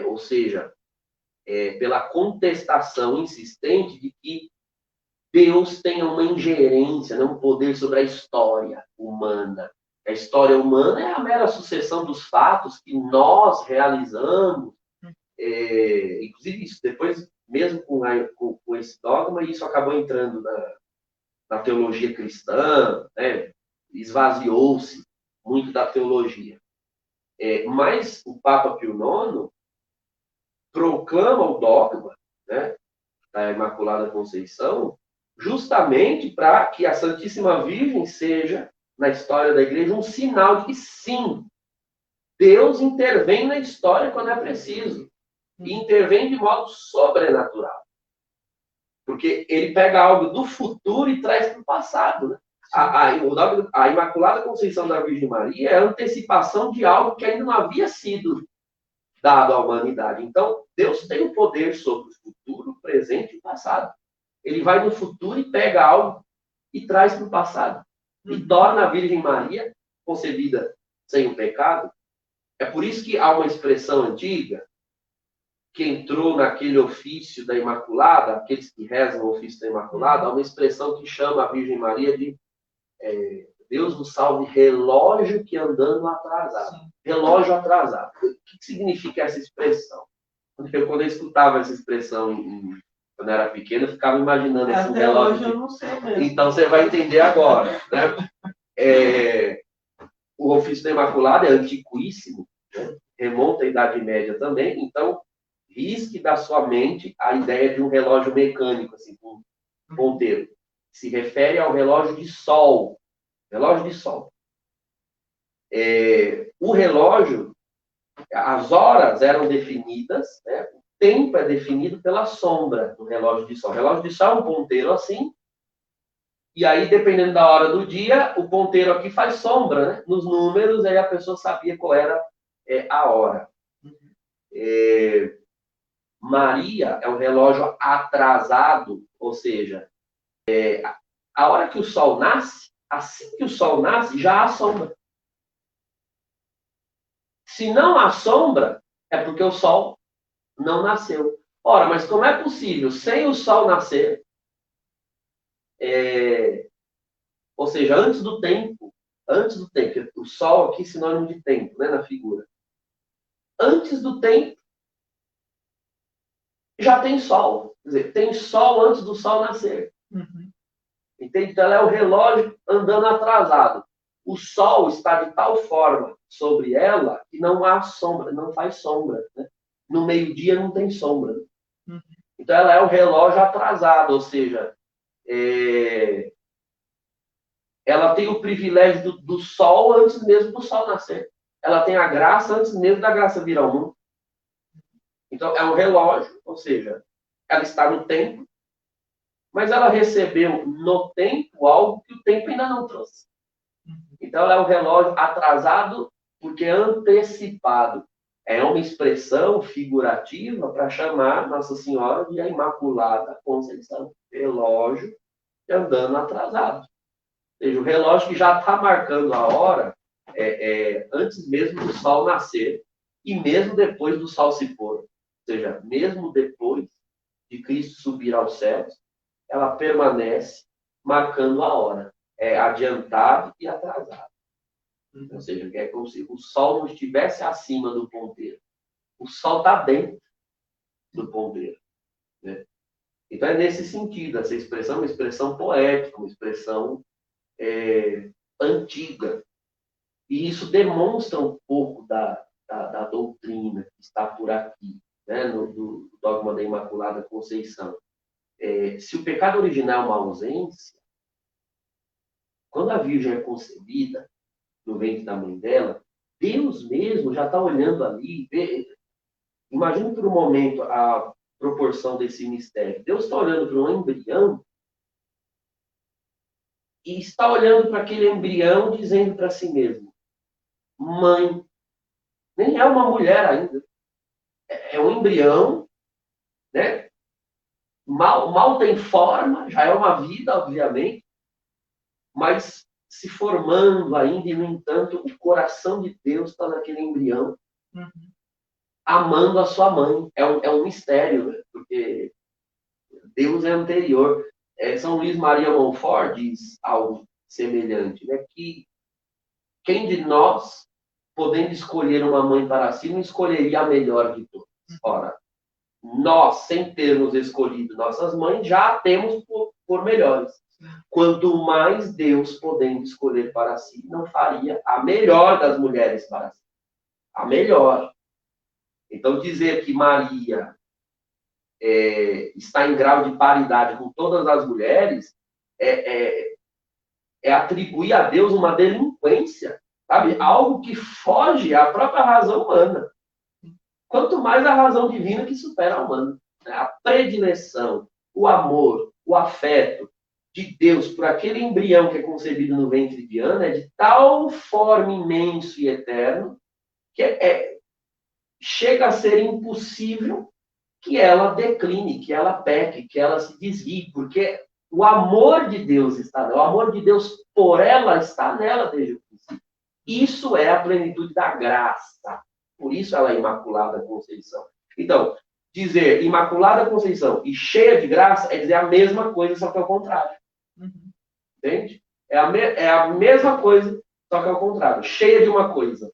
ou seja, pela contestação insistente de que Deus tenha uma ingerência, um poder sobre a história humana. A história humana é a mera sucessão dos fatos que nós realizamos. Inclusive, isso depois, mesmo com esse dogma, isso acabou entrando na teologia cristã, né? Esvaziou-se muito da teologia. Mas o Papa Pio IX proclama o dogma, né, da Imaculada Conceição, justamente para que a Santíssima Virgem seja, na história da Igreja, um sinal de que, sim, Deus intervém na história quando é preciso. E intervém de modo sobrenatural. Porque ele pega algo do futuro e traz para o passado. Né? A Imaculada Conceição da Virgem Maria é a antecipação de algo que ainda não havia sido dado à humanidade. Então, Deus tem o poder sobre o futuro, o presente e o passado. Ele vai no futuro e pega algo e traz para o passado. E torna a Virgem Maria concebida sem o pecado. É por isso que há uma expressão antiga que entrou naquele ofício da Imaculada, aqueles que rezam o ofício da Imaculada, há uma expressão que chama a Virgem Maria de Deus nos salve, relógio que andando atrasado. Relógio atrasado. O que significa essa expressão? Quando eu escutava essa expressão quando eu era pequeno, eu ficava imaginando esse relógio. Eu não sei mesmo. Então você vai entender agora. Né? O ofício da Imaculada é antiquíssimo, né? Remonta à Idade Média também, então risque da sua mente a ideia de um relógio mecânico, assim, com um ponteiro. Se refere ao relógio de sol. Relógio de sol. O relógio, as horas eram definidas, né? O tempo é definido pela sombra do relógio de sol. O relógio de sol é um ponteiro assim, e aí, dependendo da hora do dia, o ponteiro aqui faz sombra, né? Nos números, aí a pessoa sabia qual era a hora. Maria é um relógio atrasado, ou seja, a hora que o sol nasce, assim que o sol nasce, já há sombra. Se não há sombra, é porque o sol não nasceu. Ora, mas como é possível, sem o sol nascer, ou seja, antes do tempo, o sol aqui é sinônimo de tempo, né, na figura. Antes do tempo, já tem sol. Quer dizer, tem sol antes do sol nascer. Entende? Então, ela é o relógio andando atrasado. O sol está de tal forma sobre ela que não há sombra, não faz sombra. Né? No meio-dia não tem sombra. Então, ela é o relógio atrasado, ou seja, ela tem o privilégio do sol antes mesmo do sol nascer. Ela tem a graça antes mesmo da graça vir ao mundo. Então, é um relógio, ou seja, ela está no tempo, mas ela recebeu no tempo algo que o tempo ainda não trouxe. Então, ela é um relógio atrasado porque é antecipado. É uma expressão figurativa para chamar Nossa Senhora de a Imaculada Conceição. Relógio andando atrasado. Ou seja, o relógio que já está marcando a hora antes mesmo do sol nascer e mesmo depois do sol se pôr. Ou seja, mesmo depois de Cristo subir aos céus, ela permanece marcando a hora. É adiantado e atrasado. Ou seja, é como se o sol não estivesse acima do ponteiro. O sol está dentro do ponteiro. Né? Então é nesse sentido, essa expressão é uma expressão poética, uma expressão antiga. E isso demonstra um pouco da doutrina que está por aqui, né? No dogma da Imaculada Conceição. Se o pecado original é uma ausência, quando a Virgem é concebida no ventre da mãe dela, Deus mesmo já está olhando ali. Imagine por um momento a proporção desse mistério. Deus está olhando para um embrião e está olhando para aquele embrião dizendo para si mesmo: mãe, nem é uma mulher ainda. É um embrião, né? Mal tem forma, já é uma vida, obviamente, mas se formando ainda, e, no entanto, o coração de Deus está naquele embrião, amando a sua mãe. É um mistério, né? Porque Deus é anterior. São Luís Maria Montfort diz algo semelhante, né? Que quem de nós, podendo escolher uma mãe para si, não escolheria a melhor de todas? Ora, nós, sem termos escolhido nossas mães, já a temos por melhores. Quanto mais Deus, podendo escolher para si, não faria a melhor das mulheres para si. A melhor. Então, dizer que Maria está em grau de paridade com todas as mulheres é atribuir a Deus uma delinquência, sabe? Algo que foge à própria razão humana. Quanto mais a razão divina que supera a humana. A predileção, o amor, o afeto de Deus por aquele embrião que é concebido no ventre de Ana é de tal forma imenso e eterno que chega a ser impossível que ela decline, que ela peque, que ela se desvie, porque o amor de Deus está nela, o amor de Deus por ela está nela desde o princípio. Isso é a plenitude da graça. Por isso ela é Imaculada Conceição. Então, dizer Imaculada Conceição e cheia de graça é dizer a mesma coisa, só que ao contrário. Entende? É a mesma coisa, só que ao contrário. Cheia de uma coisa.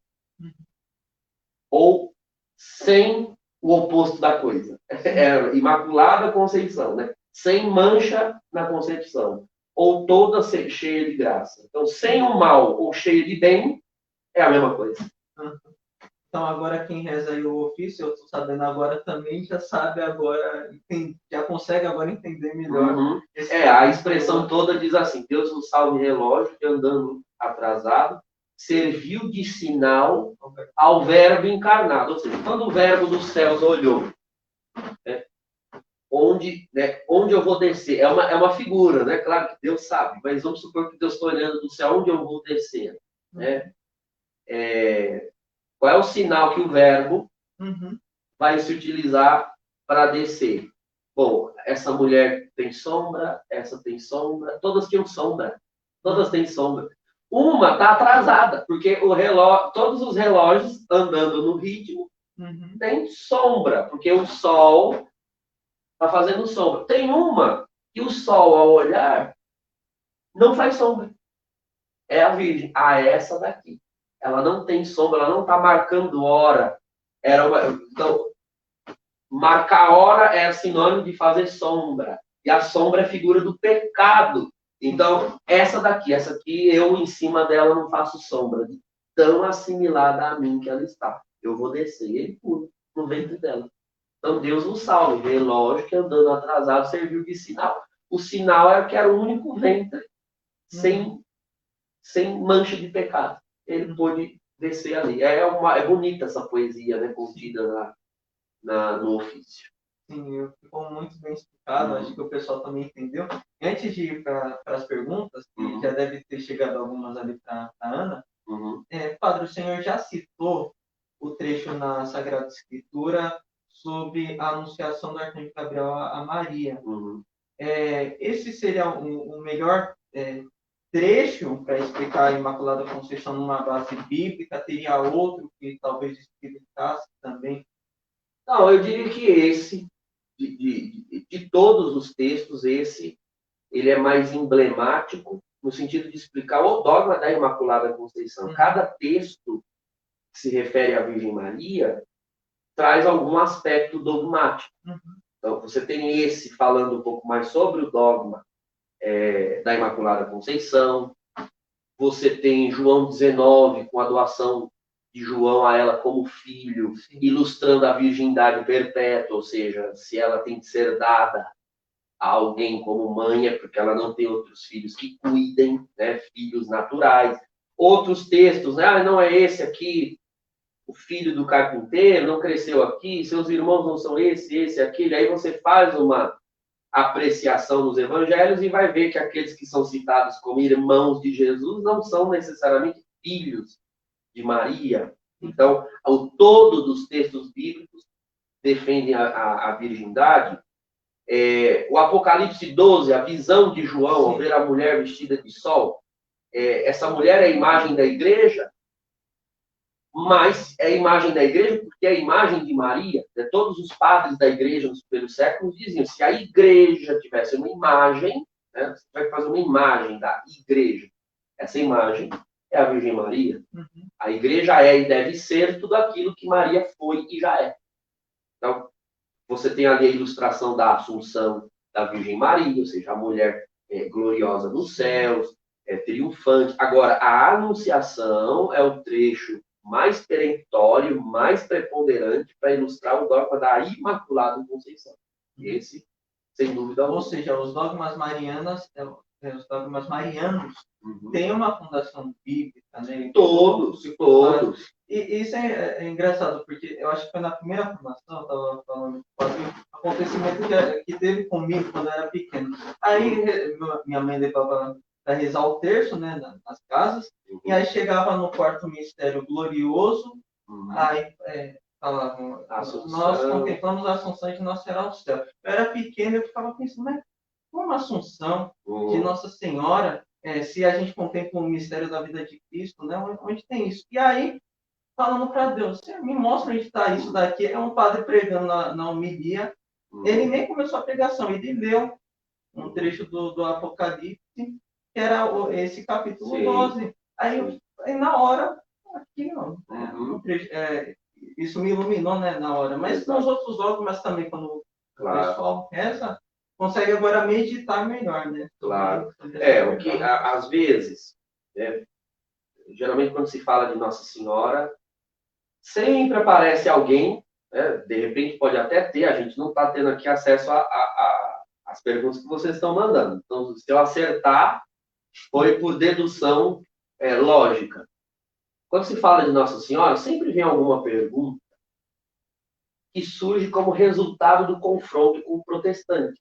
Ou sem o oposto da coisa. É Imaculada Conceição, né? Sem mancha na concepção. ou toda cheia de graça. Então, sem o mal ou cheia de bem, é a mesma coisa. Então, agora quem reza aí o ofício, eu estou sabendo agora também, já sabe agora, já consegue agora entender melhor. A expressão toda diz assim: Deus nos salve relógio que andando atrasado, serviu de sinal ao verbo encarnado. Ou seja, quando o verbo dos céus olhou, onde eu vou descer, é uma figura, né? Claro que Deus sabe, mas vamos supor que Deus está olhando do céu, onde eu vou descer, né? Qual é o sinal que o verbo vai se utilizar para descer? Bom, essa mulher tem sombra, essa tem sombra, todas tinham sombra, todas têm sombra. Uma está atrasada, porque todos os relógios andando no ritmo têm sombra, porque o sol está fazendo sombra. Tem uma que o sol, ao olhar, não faz sombra. É a Virgem. Essa daqui. Ela não tem sombra, ela não está marcando hora. Então, marcar hora é sinônimo de fazer sombra. E a sombra é figura do pecado. Então, essa aqui, eu em cima dela não faço sombra. Tão assimilada a mim que ela está. Eu vou descer e ele pula no ventre dela. Então, Deus nos salve. Relógio que andando atrasado serviu de sinal. O sinal era que era o único ventre sem mancha de pecado. Ele pôde descer ali. É bonita essa poesia, né, contida no ofício. Sim, ficou muito bem explicado, acho que o pessoal também entendeu. Antes de ir para as perguntas, que já deve ter chegado algumas ali para a Ana, Padre, o senhor já citou o trecho na Sagrada Escritura sobre a anunciação do Arcanjo Gabriel a Maria. Esse seria o melhor trecho para explicar a Imaculada Conceição numa base bíblica? Teria outro que talvez explicasse também? Não, eu diria que esse, de todos os textos, ele é mais emblemático no sentido de explicar o dogma da Imaculada Conceição. Cada texto que se refere à Virgem Maria traz algum aspecto dogmático. Então, você tem esse falando um pouco mais sobre o dogma da Imaculada Conceição. Você tem João 19, com a doação de João a ela como filho, ilustrando a virgindade perpétua, ou seja, se ela tem que ser dada a alguém como mãe, é porque ela não tem outros filhos que cuidem, né, filhos naturais. Outros textos, né, não é esse aqui, o filho do carpinteiro, não cresceu aqui, seus irmãos não são esse, aquele. Aí você faz uma apreciação nos evangelhos e vai ver que aqueles que são citados como irmãos de Jesus não são necessariamente filhos de Maria. Então, o todo dos textos bíblicos defendem a virgindade. O Apocalipse 12, a visão de João ao ver a mulher vestida de sol, essa mulher é a imagem da igreja, mas é a imagem da igreja porque é a imagem de Maria. Né? Todos os padres da igreja nos primeiros séculos diziam, se a igreja tivesse uma imagem, né, você vai fazer uma imagem da igreja. Essa imagem é a Virgem Maria. A igreja é e deve ser tudo aquilo que Maria foi e já é. Então, você tem ali a ilustração da Assunção da Virgem Maria, ou seja, a mulher gloriosa nos céus, triunfante. Agora, a Anunciação é o trecho mais peremptório, mais preponderante para ilustrar o dogma da Imaculada Conceição. Esse, sem dúvida alguma. Ou seja, os dogmas marianos têm uma fundação bíblica, né? Todos. E isso é engraçado, porque eu acho que foi na primeira formação, eu estava falando um acontecimento que teve comigo quando eu era pequeno. Aí minha mãe levava para rezar o terço, né, nas casas, e aí chegava no quarto mistério glorioso, aí falavam, nós contemplamos a Assunção de Nossa Senhora ao céu. Eu era pequeno e eu ficava pensando, mas como a Assunção de Nossa Senhora, se a gente contempla o mistério da vida de Cristo, né, onde tem isso? E aí, falando para Deus, me mostra onde está isso daqui. É um padre pregando na homilia, ele nem começou a pregação, ele leu um trecho do Apocalipse, que era esse capítulo 12. Aí na hora, aqui, ó, isso me iluminou, né, na hora. Mas nos outros dogmas também, quando o pessoal reza, consegue agora meditar melhor, né? Claro. O que às vezes, né, geralmente quando se fala de Nossa Senhora, sempre aparece alguém, né, de repente pode até ter, a gente não está tendo aqui acesso às perguntas que vocês estão mandando. Então, se eu acertar, foi por dedução lógica. Quando se fala de Nossa Senhora, sempre vem alguma pergunta que surge como resultado do confronto com o protestante.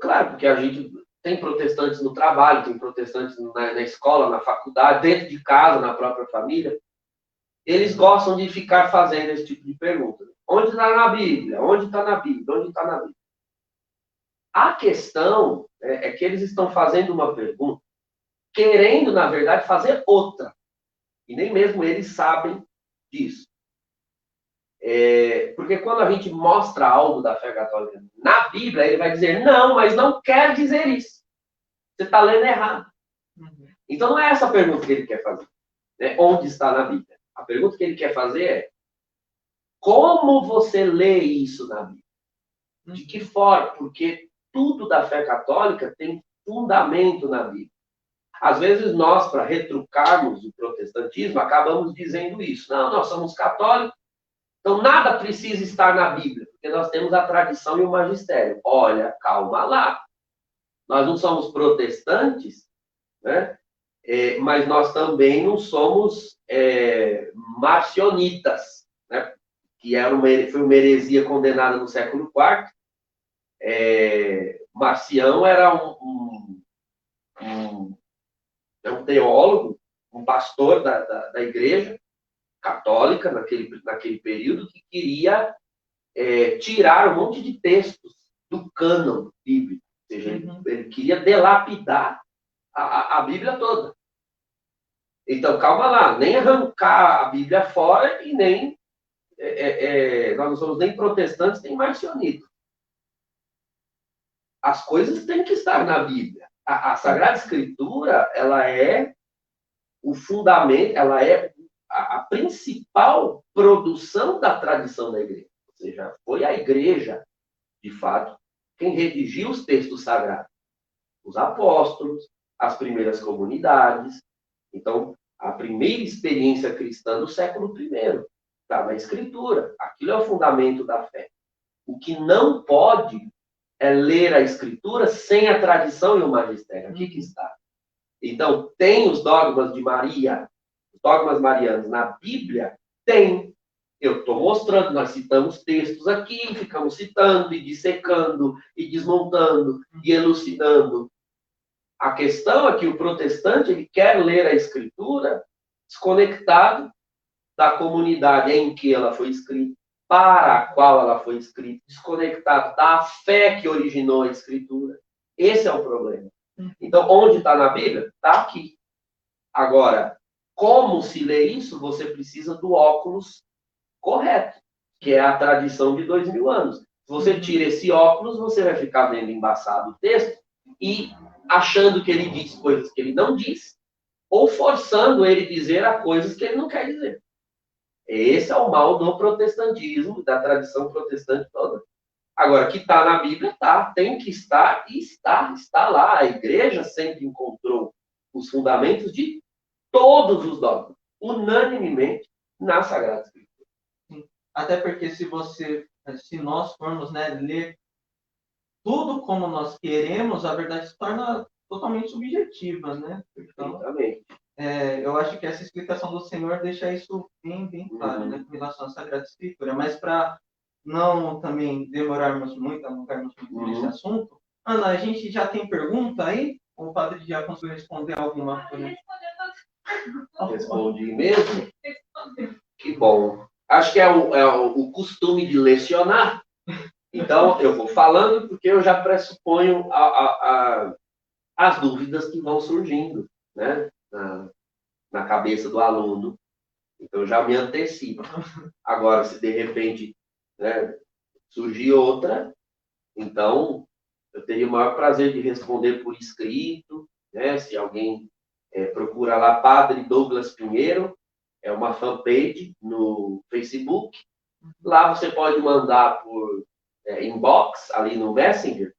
Claro, porque a gente tem protestantes no trabalho, tem protestantes na escola, na faculdade, dentro de casa, na própria família. Eles gostam de ficar fazendo esse tipo de pergunta. Onde está na Bíblia? Onde está na Bíblia? Onde está na Bíblia? A questão é que eles estão fazendo uma pergunta, querendo, na verdade, fazer outra. E nem mesmo eles sabem disso. Porque quando a gente mostra algo da fé católica na Bíblia, ele vai dizer, não, mas não quer dizer isso. Você está lendo errado. Então, não é essa a pergunta que ele quer fazer. Né? Onde está na Bíblia? A pergunta que ele quer fazer é, como você lê isso na Bíblia? De que forma? Porque tudo da fé católica tem fundamento na Bíblia. Às vezes nós, para retrucarmos o protestantismo, acabamos dizendo isso. Não, nós somos católicos, então nada precisa estar na Bíblia, porque nós temos a tradição e o magistério. Olha, calma lá. Nós não somos protestantes, né? Mas nós também não somos marcionitas, né? Que foi uma heresia condenada no século IV. Marcião era um teólogo, um pastor da igreja católica naquele período que queria tirar um monte de textos do cânon bíblico. Ou seja, ele queria delapidar a Bíblia toda. Então, calma lá, nem arrancar a Bíblia fora e nem... nós não somos nem protestantes, nem marcionitas. As coisas têm que estar na Bíblia. A Sagrada Escritura, ela é o fundamento, ela é a principal produção da tradição da igreja. Ou seja, foi a igreja, de fato, quem redigiu os textos sagrados. Os apóstolos, as primeiras comunidades. Então, a primeira experiência cristã do século I está na Escritura. Aquilo é o fundamento da fé. O que não pode é ler a Escritura sem a tradição e o magistério. Aqui que está. Então, tem os dogmas de Maria, os dogmas marianos na Bíblia? Tem. Eu estou mostrando, nós citamos textos aqui, ficamos citando e dissecando, e desmontando, e elucidando. A questão é que o protestante ele quer ler a Escritura desconectado da comunidade em que ela foi escrita, para a qual ela foi escrita, desconectado da fé que originou a Escritura. Esse é o problema. Então, onde está na Bíblia? Está aqui. Agora, como se lê isso? Você precisa do óculos correto, que é a tradição de 2000 anos. Se você tira esse óculos, você vai ficar vendo embaçado o texto e achando que ele diz coisas que ele não diz, ou forçando ele a dizer a coisas que ele não quer dizer. Esse é o mal do protestantismo, da tradição protestante toda. Agora, que está na Bíblia, está, tem que estar e está lá. A igreja sempre encontrou os fundamentos de todos os dogmas, unanimemente, na Sagrada Escritura. Até porque se nós formos, né, ler tudo como nós queremos, a verdade se torna totalmente subjetiva, né? Então, eu acho que essa explicação do Senhor deixa isso bem claro, né, com relação à Sagrada Escritura. Mas para não também demorarmos muito, alongarmos muito nesse assunto, Ana, a gente já tem pergunta aí? O padre já conseguiu responder alguma coisa? Respondi mesmo? Que bom. Acho que é o costume de lecionar. Então, eu vou falando porque eu já pressuponho as dúvidas que vão surgindo, né, na cabeça do aluno. Então, eu já me antecipo. Agora, se de repente, né, surgir outra, então, eu teria o maior prazer de responder por escrito, né, se alguém procura lá Padre Douglas Pinheiro, é uma fanpage no Facebook. Lá você pode mandar por inbox, ali no Messenger,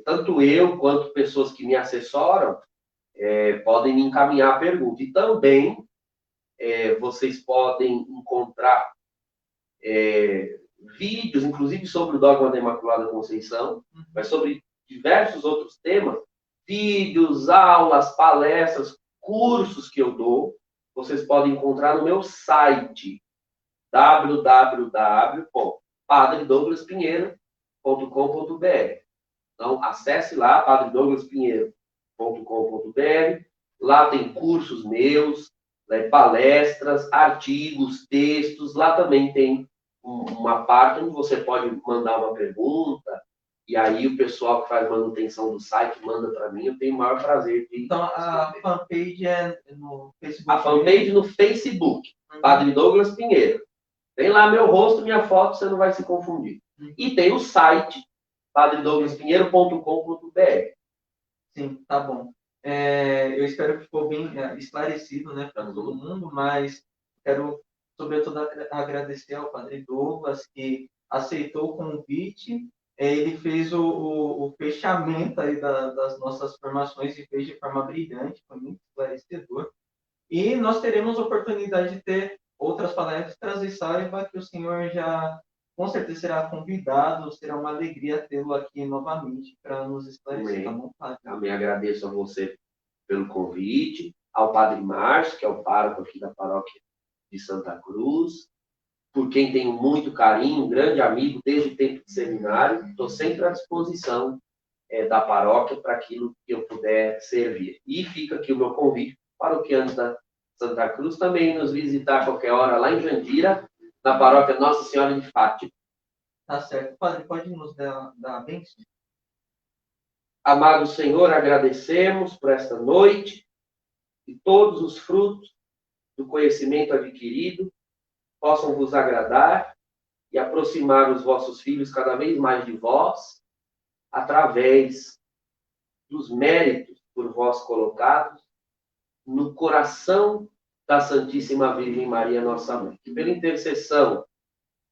tanto eu quanto pessoas que me assessoram podem me encaminhar a pergunta. E também vocês podem encontrar vídeos, inclusive sobre o dogma da Imaculada Conceição, mas sobre diversos outros temas, vídeos, aulas, palestras, cursos que eu dou, vocês podem encontrar no meu site www.padredouglaspinheiro.com.br. Então, acesse lá, padredouglaspinheiro.com.br. Lá tem cursos meus, palestras, artigos, textos. Lá também tem uma parte onde você pode mandar uma pergunta, e aí o pessoal que faz manutenção do site manda para mim. Eu tenho o maior prazer de... Então, a fanpage é no Facebook? A fanpage no Facebook, Padre Douglas Pinheiro. Tem lá meu rosto, minha foto, você não vai se confundir. E tem o site, padredouglaspinheiro.com.br. Sim, tá bom. Eu espero que ficou bem esclarecido, né, para todo mundo, mas quero, sobretudo, agradecer ao Padre Douglas, que aceitou o convite. Ele fez o fechamento aí das nossas formações e fez de forma brilhante, foi muito esclarecedor. E nós teremos oportunidade de ter outras palestras e saiba que o senhor já, com certeza, será convidado, será uma alegria tê-lo aqui novamente para nos esclarecer. Tá bom, Padre? Também agradeço a você pelo convite, ao Padre Márcio, que é o pároco aqui da paróquia de Santa Cruz, por quem tenho muito carinho, um grande amigo desde o tempo de seminário. Estou sempre à disposição da paróquia para aquilo que eu puder servir. E fica aqui o meu convite para os paroquianos da Santa Cruz também nos visitar a qualquer hora lá em Jandira, na paróquia Nossa Senhora de Fátima. Tá certo. Padre, pode nos dar a bênção? Amado Senhor, agradecemos por esta noite e todos os frutos do conhecimento adquirido possam vos agradar e aproximar os vossos filhos cada vez mais de vós, através dos méritos por vós colocados no coração da Santíssima Virgem Maria, nossa mãe. Que pela intercessão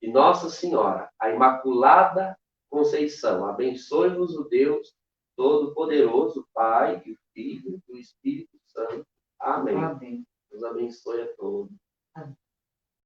de Nossa Senhora, a Imaculada Conceição, abençoe-vos o Deus Todo-Poderoso, Pai, e o Filho e o Espírito